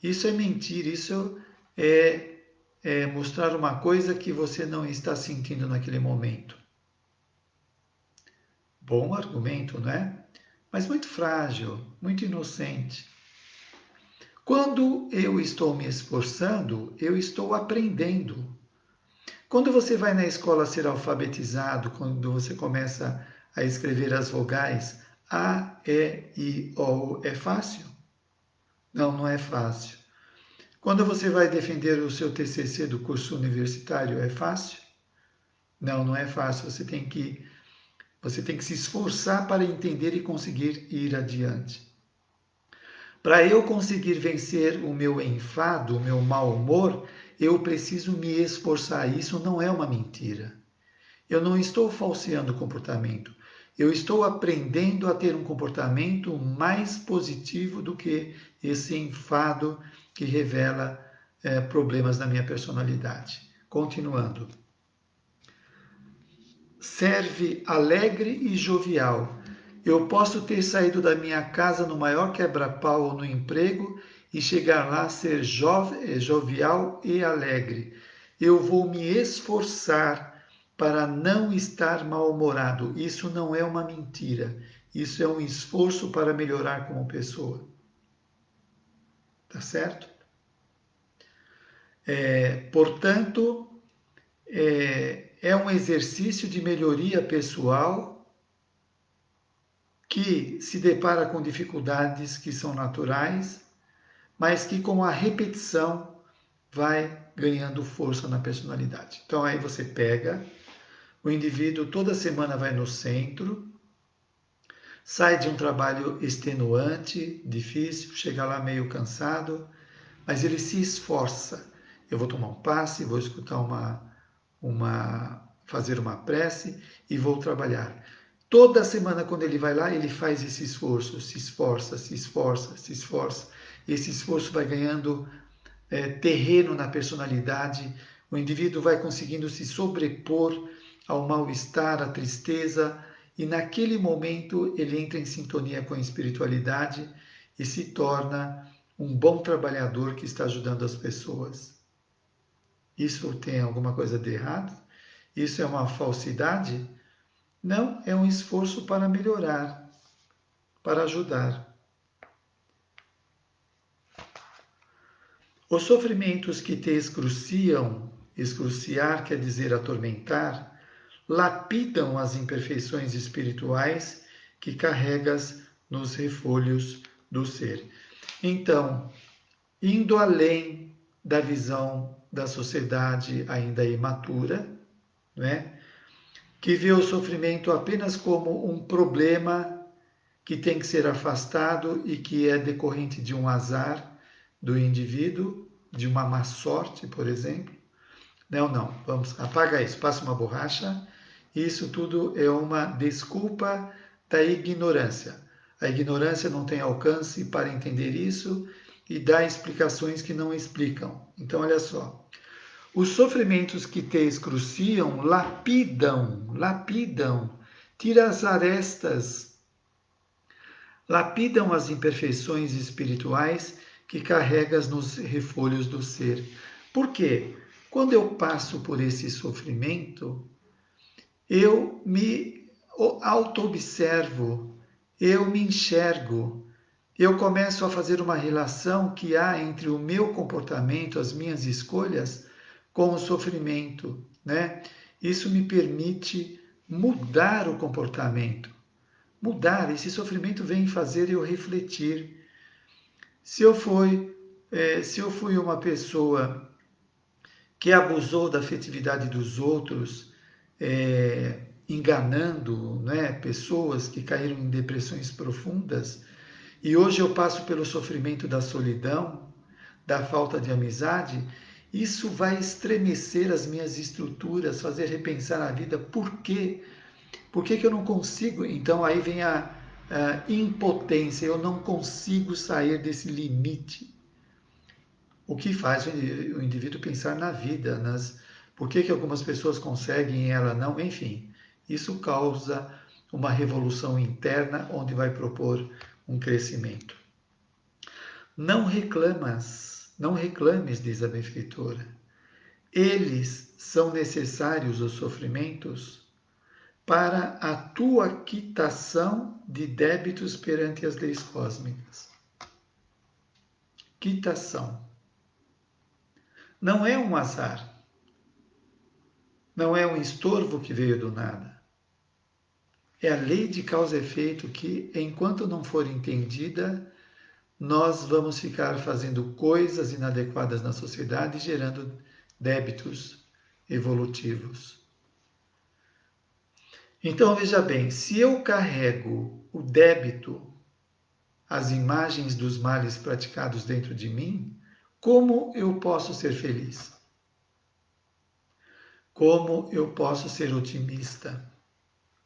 [SPEAKER 1] isso é mentir, isso é mostrar uma coisa que você não está sentindo naquele momento. Bom argumento, não é? Mas muito frágil, muito inocente. Quando eu estou me esforçando, eu estou aprendendo. Quando você vai na escola ser alfabetizado, quando você começa a escrever as vogais A, E, I, O, é fácil? Não, não é fácil. Quando você vai defender o seu TCC do curso universitário, é fácil? Não, não é fácil. Você tem que se esforçar para entender e conseguir ir adiante. Para eu conseguir vencer o meu enfado, o meu mau humor, eu preciso me esforçar. Isso não é uma mentira. Eu não estou falseando o comportamento. Eu estou aprendendo a ter um comportamento mais positivo do que esse enfado que revela problemas na minha personalidade. Continuando. Serve alegre e jovial. Eu posso ter saído da minha casa no maior quebra-pau ou no emprego e chegar lá a ser jovial e alegre. Eu vou me esforçar para não estar mal-humorado. Isso não é uma mentira. Isso é um esforço para melhorar como pessoa. Tá certo? Portanto, é um exercício de melhoria pessoal que se depara com dificuldades que são naturais, mas que com a repetição vai ganhando força na personalidade. Então aí você pega, o indivíduo toda semana vai no centro, sai de um trabalho extenuante, difícil, chega lá meio cansado, mas ele se esforça. Eu vou tomar um passe, vou escutar fazer uma prece e vou trabalhar. Toda semana, quando ele vai lá, ele faz esse esforço, se esforça, se esforça, se esforça. Esse esforço vai ganhando terreno na personalidade, o indivíduo vai conseguindo se sobrepor ao mal-estar, à tristeza, e naquele momento ele entra em sintonia com a espiritualidade e se torna um bom trabalhador que está ajudando as pessoas. Isso tem alguma coisa de errado? Isso é uma falsidade? Não, é um esforço para melhorar, para ajudar. Os sofrimentos que te excruciam, excruciar quer dizer atormentar, lapidam as imperfeições espirituais que carregas nos refolhos do ser. Então, indo além da visão da sociedade ainda imatura, né, que vê o sofrimento apenas como um problema que tem que ser afastado e que é decorrente de um azar do indivíduo, de uma má sorte, por exemplo. Não, não, vamos, apaga isso, passa uma borracha. Isso tudo é uma desculpa da ignorância. A ignorância não tem alcance para entender isso e dá explicações que não explicam. Então, olha só. Os sofrimentos que te excruciam lapidam, tira as arestas, lapidam as imperfeições espirituais que carregas nos refolhos do ser. Por quê? Quando eu passo por esse sofrimento, eu me auto-observo, eu me enxergo, eu começo a fazer uma relação que há entre o meu comportamento, as minhas escolhas, com o sofrimento, né? Isso me permite mudar o comportamento. Mudar, esse sofrimento vem fazer eu refletir. Se eu fui uma pessoa que abusou da afetividade dos outros, enganando, né, pessoas que caíram em depressões profundas, e hoje eu passo pelo sofrimento da solidão, da falta de amizade, isso vai estremecer as minhas estruturas, fazer repensar a vida. Por quê? Por que que eu não consigo? Então aí vem a impotência, eu não consigo sair desse limite. O que faz o indivíduo pensar na vida, por que que algumas pessoas conseguem e ela não, enfim. Isso causa uma revolução interna onde vai propor um crescimento. Não reclames, diz a benfeitora. Eles são necessários, os sofrimentos, para a tua quitação de débitos perante as leis cósmicas. Quitação. Não é um azar. Não é um estorvo que veio do nada. É a lei de causa e efeito que, enquanto não for entendida, nós vamos ficar fazendo coisas inadequadas na sociedade, gerando débitos evolutivos. Então, veja bem, se eu carrego o débito, as imagens dos males praticados dentro de mim, como eu posso ser feliz? Como eu posso ser otimista,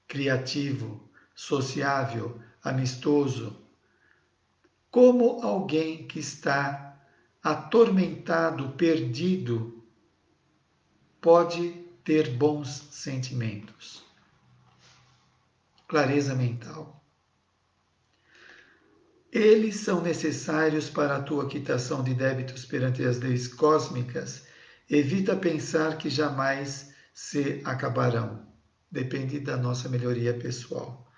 [SPEAKER 1] criativo, sociável, amistoso? Como alguém que está atormentado, perdido, pode ter bons sentimentos? Clareza mental. Eles são necessários para a tua quitação de débitos perante as leis cósmicas. Evita pensar que jamais se acabarão. Depende da nossa melhoria pessoal.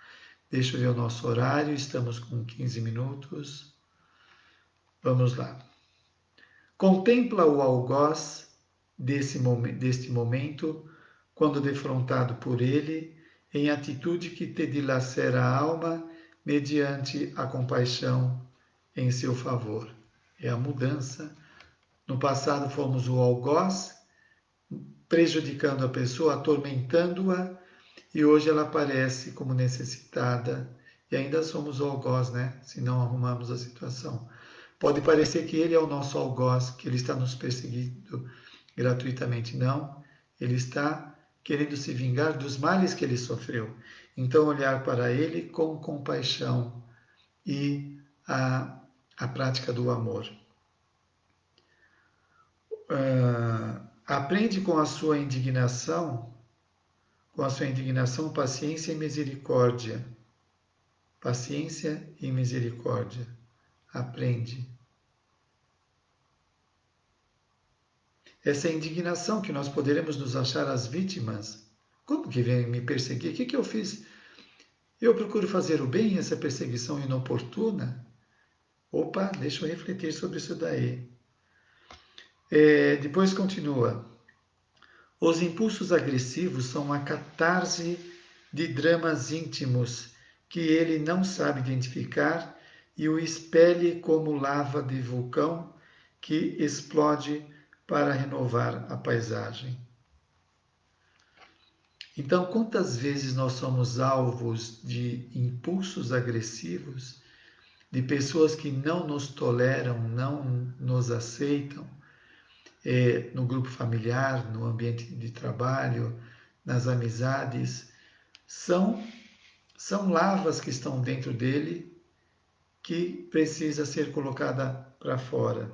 [SPEAKER 1] Deixa eu ver o nosso horário, estamos com 15 minutos. Vamos lá. Contempla o algoz deste momento, quando defrontado por ele, em atitude que te dilacera a alma, mediante a compaixão em seu favor. É a mudança. No passado fomos o algoz, prejudicando a pessoa, atormentando-a, e hoje ela aparece como necessitada, e ainda somos o algoz, né? Se não arrumamos a situação. Pode parecer que ele é o nosso algoz, que ele está nos perseguindo gratuitamente. Não, ele está querendo se vingar dos males que ele sofreu. Então, olhar para ele com compaixão e a prática do amor. Aprende com a sua indignação, paciência e misericórdia. Paciência e misericórdia. Aprende. Essa indignação que nós poderemos nos achar as vítimas. Como que vem me perseguir? O que eu fiz? Eu procuro fazer o bem e essa perseguição inoportuna? Opa, deixa eu refletir sobre isso daí. Depois continua. Os impulsos agressivos são a catarse de dramas íntimos que ele não sabe identificar e o expele como lava de vulcão que explode para renovar a paisagem. Então, quantas vezes nós somos alvos de impulsos agressivos, de pessoas que não nos toleram, não nos aceitam, no grupo familiar, no ambiente de trabalho, nas amizades, são lavas que estão dentro dele que precisa ser colocada para fora.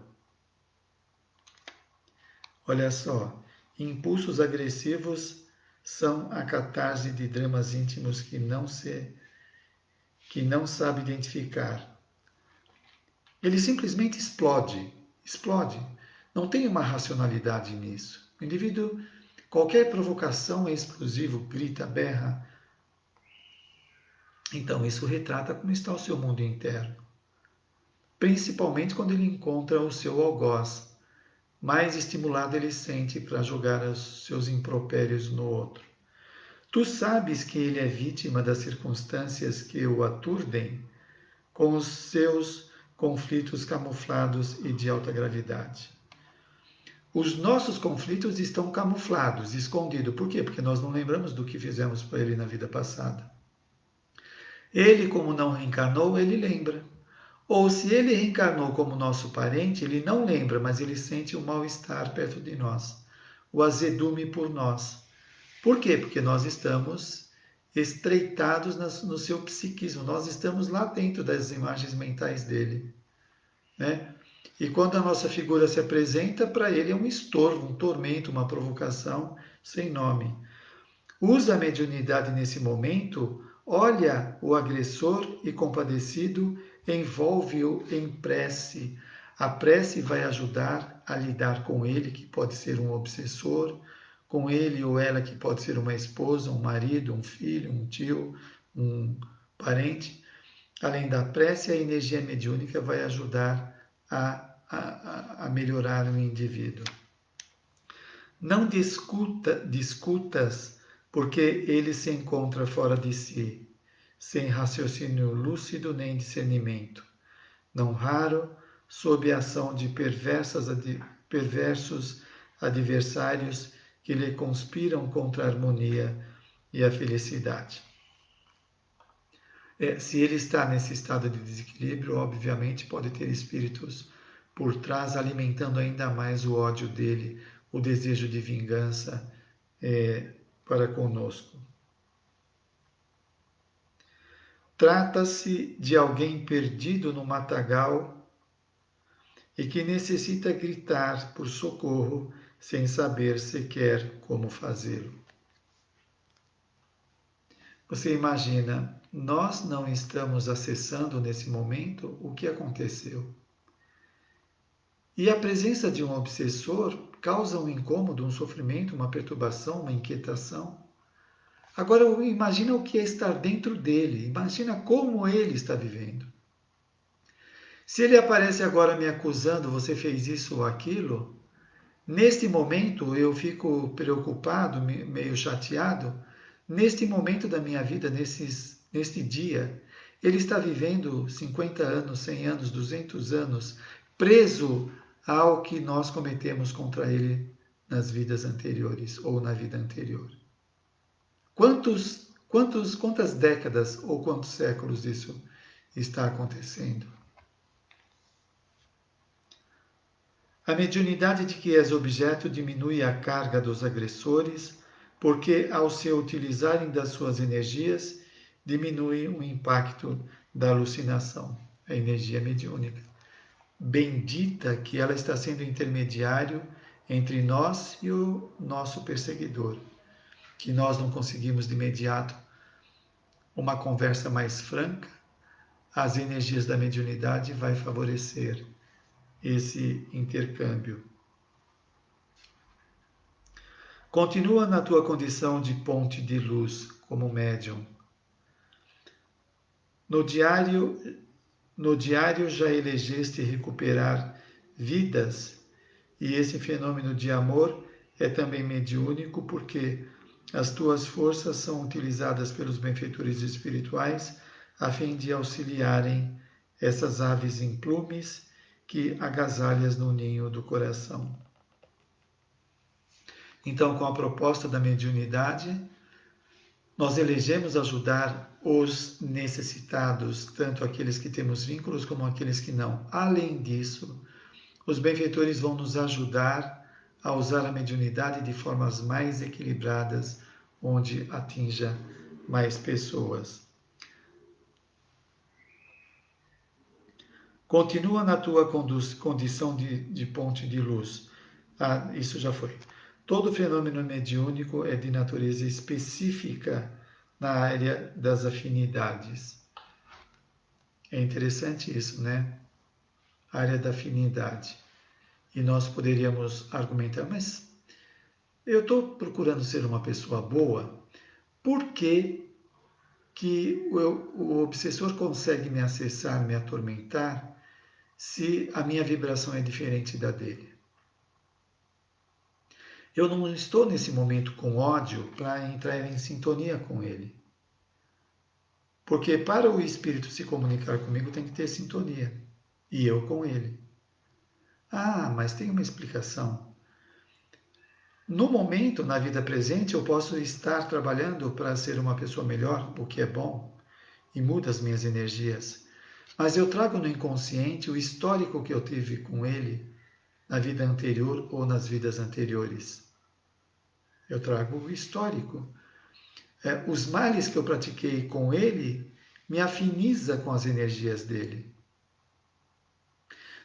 [SPEAKER 1] Olha só, impulsos agressivos são a catarse de dramas íntimos que não sabe identificar. Ele simplesmente explode. Não tem uma racionalidade nisso. O indivíduo, qualquer provocação é explosivo, grita, berra. Então, isso retrata como está o seu mundo interno. Principalmente quando ele encontra o seu algoz. Mais estimulado ele sente para jogar os seus impropérios no outro. Tu sabes que ele é vítima das circunstâncias que o aturdem com os seus conflitos camuflados e de alta gravidade. Os nossos conflitos estão camuflados, escondidos. Por quê? Porque nós não lembramos do que fizemos para ele na vida passada. Ele, como não reencarnou, ele lembra. Ou se ele reencarnou como nosso parente, ele não lembra, mas ele sente o mal-estar perto de nós, o azedume por nós. Por quê? Porque nós estamos estreitados no seu psiquismo, nós estamos lá dentro das imagens mentais dele, né? E quando a nossa figura se apresenta, para ele é um estorvo, um tormento, uma provocação sem nome. Usa a mediunidade nesse momento, olha o agressor e compadecido, envolve-o em prece. A prece vai ajudar a lidar com ele, que pode ser um obsessor, com ele ou ela, que pode ser uma esposa, um marido, um filho, um tio, um parente. Além da prece, a energia mediúnica vai ajudar a melhorar o indivíduo. Não discutas porque ele se encontra fora de si, sem raciocínio lúcido nem discernimento. Não raro, sob a ação de perversos adversários que lhe conspiram contra a harmonia e a felicidade. Se ele está nesse estado de desequilíbrio, obviamente pode ter espíritos por trás alimentando ainda mais o ódio dele, o desejo de vingança para conosco. Trata-se de alguém perdido no matagal e que necessita gritar por socorro sem saber sequer como fazê-lo. Você imagina, nós não estamos acessando nesse momento o que aconteceu. E a presença de um obsessor causa um incômodo, um sofrimento, uma perturbação, uma inquietação. Agora, imagina o que é estar dentro dele, imagina como ele está vivendo. Se ele aparece agora me acusando, você fez isso ou aquilo, neste momento eu fico preocupado, meio chateado. Neste momento da minha vida, neste dia, ele está vivendo 50 anos, 100 anos, 200 anos, preso ao que nós cometemos contra ele nas vidas anteriores ou na vida anterior. Quantas décadas ou quantos séculos isso está acontecendo? A mediunidade de que és objeto diminui a carga dos agressores, porque ao se utilizarem das suas energias, diminui o impacto da alucinação, a energia mediúnica. Bendita que ela está sendo intermediário entre nós e o nosso perseguidor, que nós não conseguimos de imediato uma conversa mais franca, as energias da mediunidade vai favorecer esse intercâmbio. Continua na tua condição de ponte de luz como médium. No diário já elegeste recuperar vidas E esse fenômeno de amor é também mediúnico, porque as tuas forças são utilizadas pelos benfeitores espirituais a fim de auxiliarem essas aves em plumes que agasalhas no ninho do coração. Então, com a proposta da mediunidade, nós elegemos ajudar os necessitados, tanto aqueles que temos vínculos como aqueles que não. Além disso, os benfeitores vão nos ajudar a usar a mediunidade de formas mais equilibradas, onde atinja mais pessoas. Continua na tua condição de ponte de luz. Ah, isso já foi. Todo fenômeno mediúnico é de natureza específica na área das afinidades. É interessante isso, né? A área da afinidade. E nós poderíamos argumentar, mas eu estou procurando ser uma pessoa boa, por que o obsessor consegue me acessar, me atormentar, se a minha vibração é diferente da dele? Eu não estou nesse momento com ódio para entrar em sintonia com ele. Porque para o espírito se comunicar comigo tem que ter sintonia. E eu com ele. Ah, mas tem uma explicação. No momento, na vida presente, eu posso estar trabalhando para ser uma pessoa melhor, o que é bom, e muda as minhas energias. Mas eu trago no inconsciente o histórico que eu tive com ele na vida anterior ou nas vidas anteriores. Eu trago o histórico. Os males que eu pratiquei com ele me afiniza com as energias dele.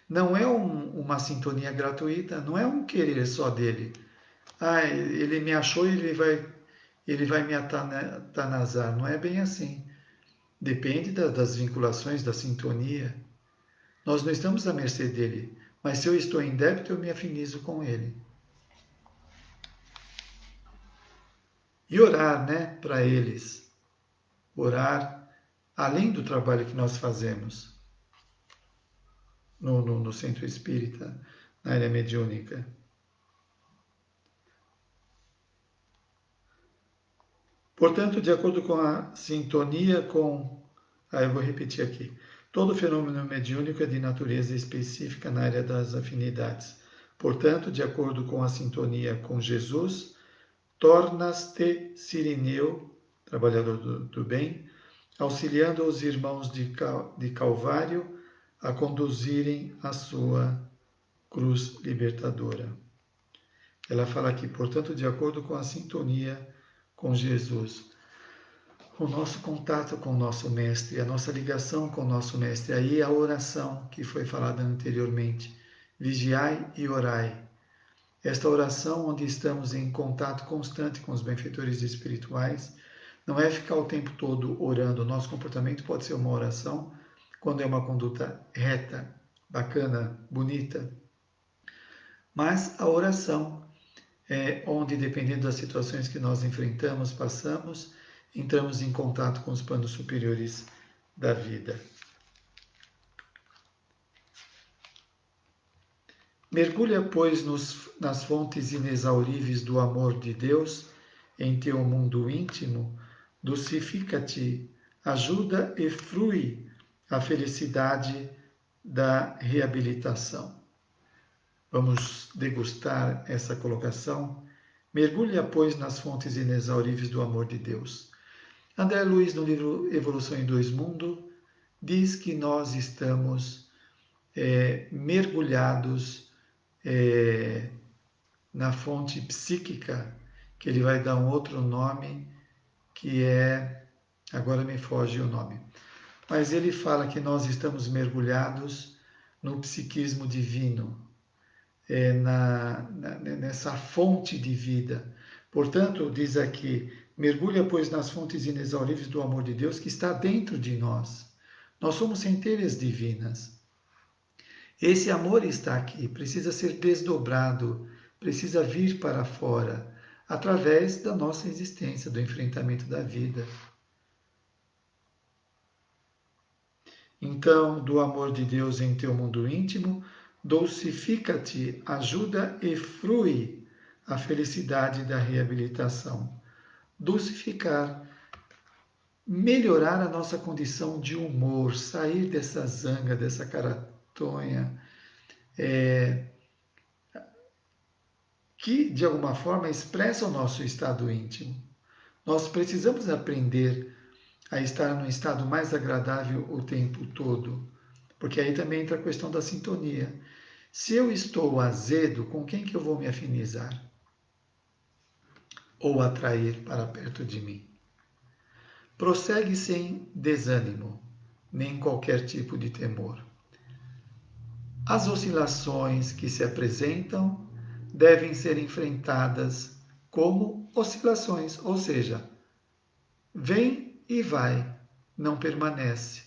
[SPEAKER 1] Não é uma sintonia gratuita, não é um querer só dele. Ah, ele me achou e ele vai me atanasar. Não é bem assim. Depende das vinculações, da sintonia. Nós não estamos à mercê dele, mas se eu estou em débito, eu me afinizo com ele. E orar, né, para eles. Orar além do trabalho que nós fazemos no centro espírita, na área mediúnica. Portanto, de acordo com a sintonia com... eu vou repetir aqui. Todo fenômeno mediúnico é de natureza específica na área das afinidades. Portanto, de acordo com a sintonia com Jesus, tornas-te sirineu, trabalhador do bem, auxiliando os irmãos de Calvário a conduzirem a sua cruz libertadora. Ela fala aqui, portanto, de acordo com a sintonia com Jesus, o nosso contato com o nosso Mestre, a nossa ligação com o nosso Mestre. Aí a oração que foi falada anteriormente, vigiai e orai. Esta oração, onde estamos em contato constante com os benfeitores espirituais, não é ficar o tempo todo orando. O nosso comportamento pode ser uma oração quando é uma conduta reta, bacana, bonita. Mas a oração é onde, dependendo das situações que nós enfrentamos, passamos, entramos em contato com os planos superiores da vida. Mergulha, pois, nas fontes inexauríveis do amor de Deus em teu mundo íntimo, dulcifica-te, ajuda e frui a felicidade da reabilitação. Vamos degustar essa colocação. Mergulha, pois, nas fontes inexauríveis do amor de Deus. André Luiz, no livro Evolução em Dois Mundos, diz que nós estamos mergulhados na fonte psíquica, que ele vai dar um outro nome, que é... Agora me foge o nome. Mas ele fala que nós estamos mergulhados no psiquismo divino, nessa fonte de vida. Portanto, diz aqui, mergulha, pois, nas fontes inexauríveis do amor de Deus que está dentro de nós. Nós somos centelhas divinas. Esse amor está aqui, precisa ser desdobrado, precisa vir para fora, através da nossa existência, do enfrentamento da vida. Então, do amor de Deus em teu mundo íntimo, Dulcifica-te, ajuda e frui a felicidade da reabilitação. Dulcificar, melhorar a nossa condição de humor, sair dessa zanga, dessa caratonha, que de alguma forma expressa o nosso estado íntimo. Nós precisamos aprender a estar num estado mais agradável o tempo todo, porque aí também entra a questão da sintonia. Se eu estou azedo, com quem que eu vou me afinizar? Ou atrair para perto de mim? Prossegue sem desânimo, nem qualquer tipo de temor. As oscilações que se apresentam devem ser enfrentadas como oscilações, ou seja, vem e vai, não permanece.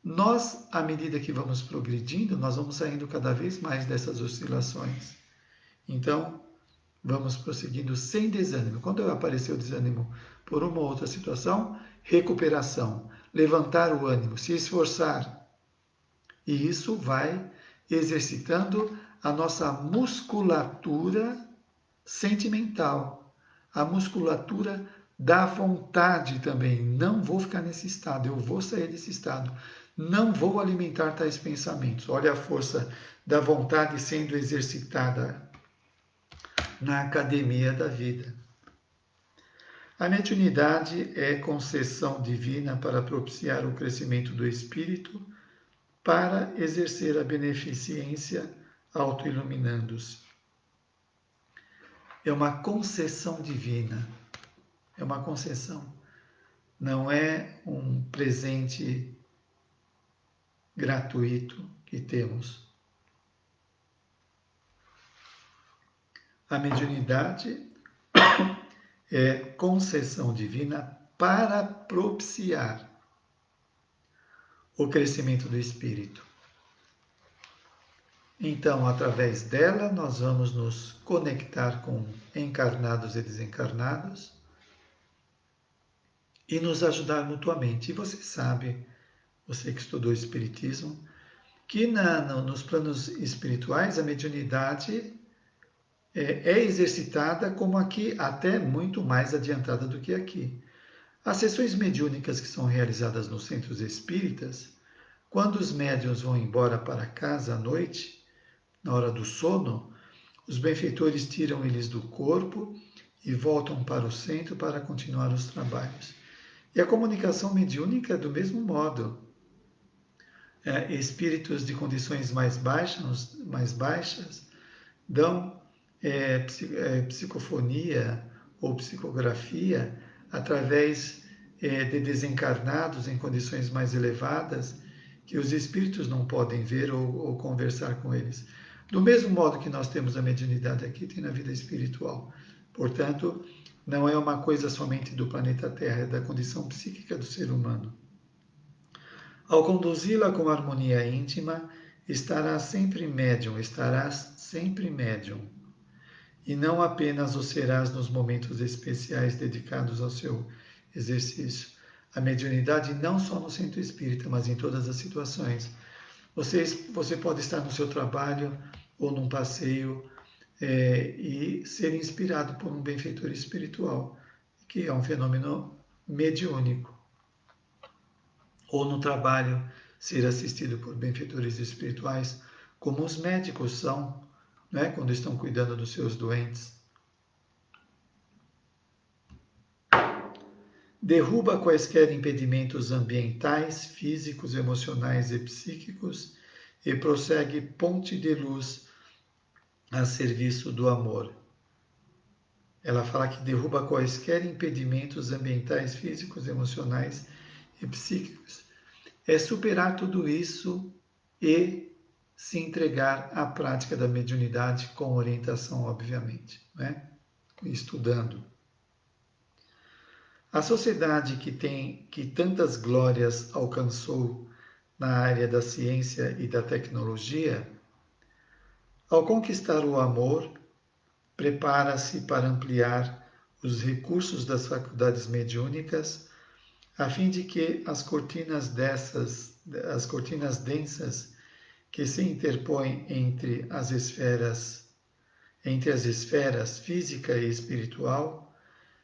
[SPEAKER 1] Nós, à medida que vamos progredindo, nós vamos saindo cada vez mais dessas oscilações. Então, vamos prosseguindo sem desânimo. Quando aparecer o desânimo por uma ou outra situação, recuperação, levantar o ânimo, se esforçar. E isso vai exercitando a nossa musculatura sentimental, a musculatura da vontade também. Não vou ficar nesse estado, eu vou sair desse estado. Não vou alimentar tais pensamentos. Olha a força da vontade sendo exercitada na academia da vida. A mediunidade é concessão divina para propiciar o crescimento do espírito, para exercer a beneficência auto-iluminando-se. É uma concessão divina, é uma concessão, não é um presente gratuito que temos. A mediunidade é concessão divina para propiciar o crescimento do espírito. Então, através dela, nós vamos nos conectar com encarnados e desencarnados e nos ajudar mutuamente. E você sabe, você que estudou Espiritismo, que nos planos espirituais a mediunidade é exercitada como aqui, até muito mais adiantada do que aqui. As sessões mediúnicas que são realizadas nos centros espíritas, quando os médiuns vão embora para casa à noite, na hora do sono, os benfeitores tiram eles do corpo e voltam para o centro para continuar os trabalhos. E a comunicação mediúnica é do mesmo modo. Espíritos de condições mais baixas dão psicofonia ou psicografia através de desencarnados em condições mais elevadas que os espíritos não podem ver ou conversar com eles. Do mesmo modo que nós temos a mediunidade aqui, tem na vida espiritual. Portanto, não é uma coisa somente do planeta Terra, é da condição psíquica do ser humano. Ao conduzi-la com harmonia íntima, estarás sempre médium, e não apenas o serás nos momentos especiais dedicados ao seu exercício. A mediunidade não só no centro espírita, mas em todas as situações. Você pode estar no seu trabalho ou num passeio e ser inspirado por um benfeitor espiritual, que é um fenômeno mediúnico. Ou no trabalho ser assistido por benfeitores espirituais, como os médicos são, né, quando estão cuidando dos seus doentes. Derruba quaisquer impedimentos ambientais, físicos, emocionais e psíquicos e prossegue ponte de luz a serviço do amor. Ela fala que derruba quaisquer impedimentos ambientais, físicos, emocionais e psíquicos. É superar tudo isso e se entregar à prática da mediunidade com orientação, obviamente, né? Estudando. A sociedade que tantas glórias alcançou na área da ciência e da tecnologia, ao conquistar o amor, prepara-se para ampliar os recursos das faculdades mediúnicas, a fim de que as cortinas densas que se interpõem entre as esferas física e espiritual,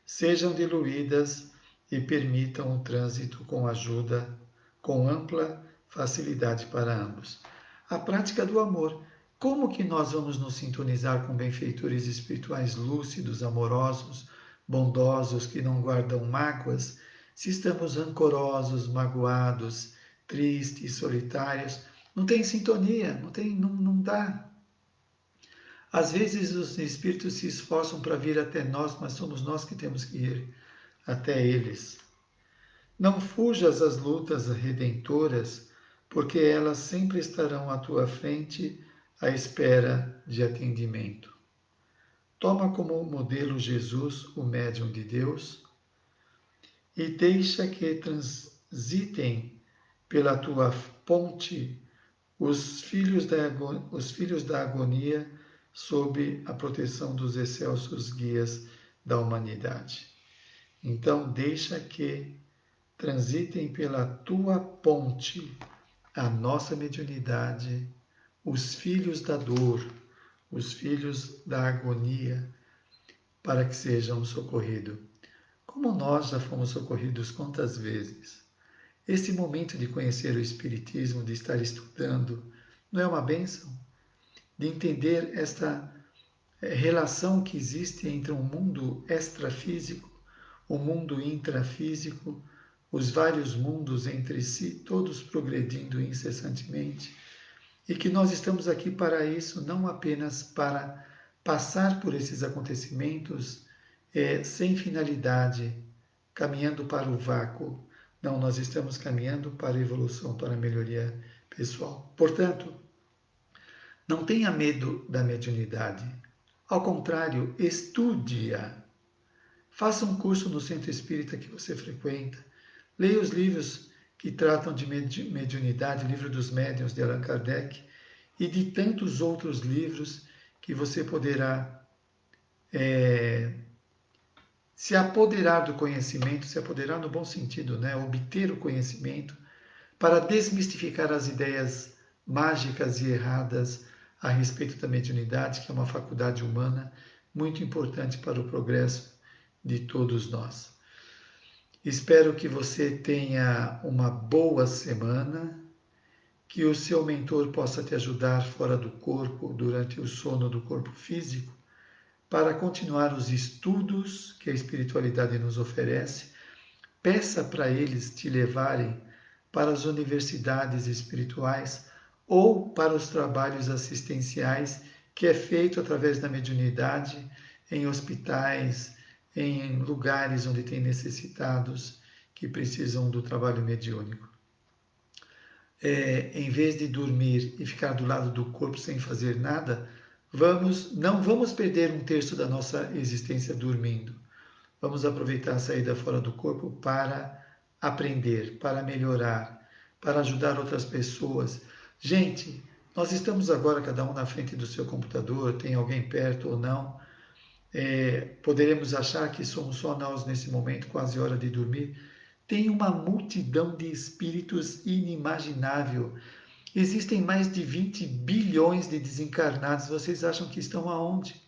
[SPEAKER 1] sejam diluídas e permitam o trânsito com ampla facilidade para ambos. A prática do amor. Como que nós vamos nos sintonizar com benfeitores espirituais lúcidos, amorosos, bondosos, que não guardam mágoas, se estamos rancorosos, magoados, tristes, solitários? Não tem sintonia, não dá. Às vezes os espíritos se esforçam para vir até nós, mas somos nós que temos que ir até eles. Não fujas às lutas redentoras, porque elas sempre estarão à tua frente à espera de atendimento. Toma como modelo Jesus, o médium de Deus, e deixa que transitem pela tua ponte os filhos da agonia sob a proteção dos excelsos guias da humanidade. Então, deixa que transitem pela tua ponte a nossa mediunidade, os filhos da dor, os filhos da agonia, para que sejam socorridos. Como nós já fomos socorridos quantas vezes? Esse momento de conhecer o Espiritismo, de estar estudando, não é uma bênção? De entender esta relação que existe entre um mundo extrafísico, o mundo intrafísico, os vários mundos entre si, todos progredindo incessantemente, e que nós estamos aqui para isso, não apenas para passar por esses acontecimentos sem finalidade, caminhando para o vácuo. Não, nós estamos caminhando para a evolução, para a melhoria pessoal. Portanto, não tenha medo da mediunidade. Ao contrário, estude-a. Faça um curso no centro espírita que você frequenta. Leia os livros que tratam de mediunidade, Livro dos Médiuns de Allan Kardec, e de tantos outros livros que você poderá se apoderar do conhecimento, se apoderar no bom sentido, né? Obter o conhecimento para desmistificar as ideias mágicas e erradas a respeito da mediunidade, que é uma faculdade humana muito importante para o progresso de todos nós. Espero que você tenha uma boa semana, que o seu mentor possa te ajudar fora do corpo, durante o sono do corpo físico, para continuar os estudos que a espiritualidade nos oferece. Peça para eles te levarem para as universidades espirituais ou para os trabalhos assistenciais que é feito através da mediunidade em hospitais, em lugares onde tem necessitados que precisam do trabalho mediúnico. Em vez de dormir e ficar do lado do corpo sem fazer nada, não vamos perder um terço da nossa existência dormindo. Vamos aproveitar a saída fora do corpo para aprender, para melhorar, para ajudar outras pessoas. Gente, nós estamos agora cada um na frente do seu computador, tem alguém perto ou não. Poderemos achar que somos só nós nesse momento, quase hora de dormir. Tem uma multidão de espíritos inimaginável. Existem mais de 20 bilhões de desencarnados. Vocês acham que estão aonde?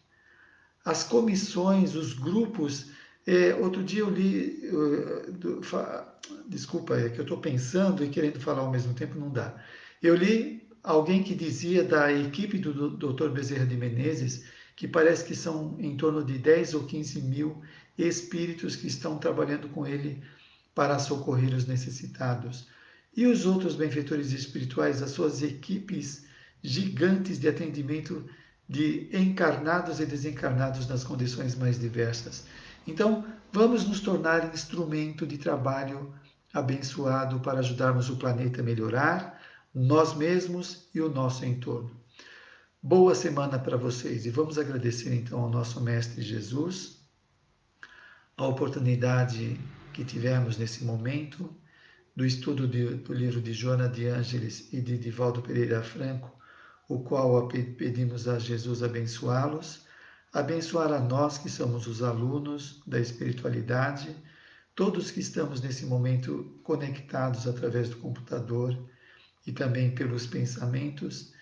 [SPEAKER 1] As comissões, os grupos. Outro dia eu li. Desculpa, é que eu estou pensando e querendo falar ao mesmo tempo, não dá. Eu li alguém que dizia da equipe do Dr. Bezerra de Menezes que parece que são em torno de 10 ou 15 mil espíritos que estão trabalhando com ele para socorrer os necessitados. E os outros benfeitores espirituais, as suas equipes gigantes de atendimento de encarnados e desencarnados nas condições mais diversas. Então, vamos nos tornar instrumento de trabalho abençoado para ajudarmos o planeta a melhorar, nós mesmos e o nosso entorno. Boa semana para vocês e vamos agradecer então ao nosso Mestre Jesus a oportunidade que tivemos nesse momento do estudo do livro de Joana de Ângeles e de Divaldo Pereira Franco, o qual pedimos a Jesus abençoá-los, abençoar a nós que somos os alunos da espiritualidade, todos que estamos nesse momento conectados através do computador, e também pelos pensamentos,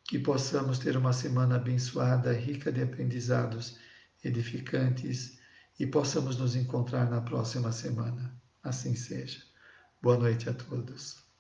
[SPEAKER 1] que possamos ter uma semana abençoada, rica de aprendizados edificantes e possamos nos encontrar na próxima semana. Assim seja. Boa noite a todos.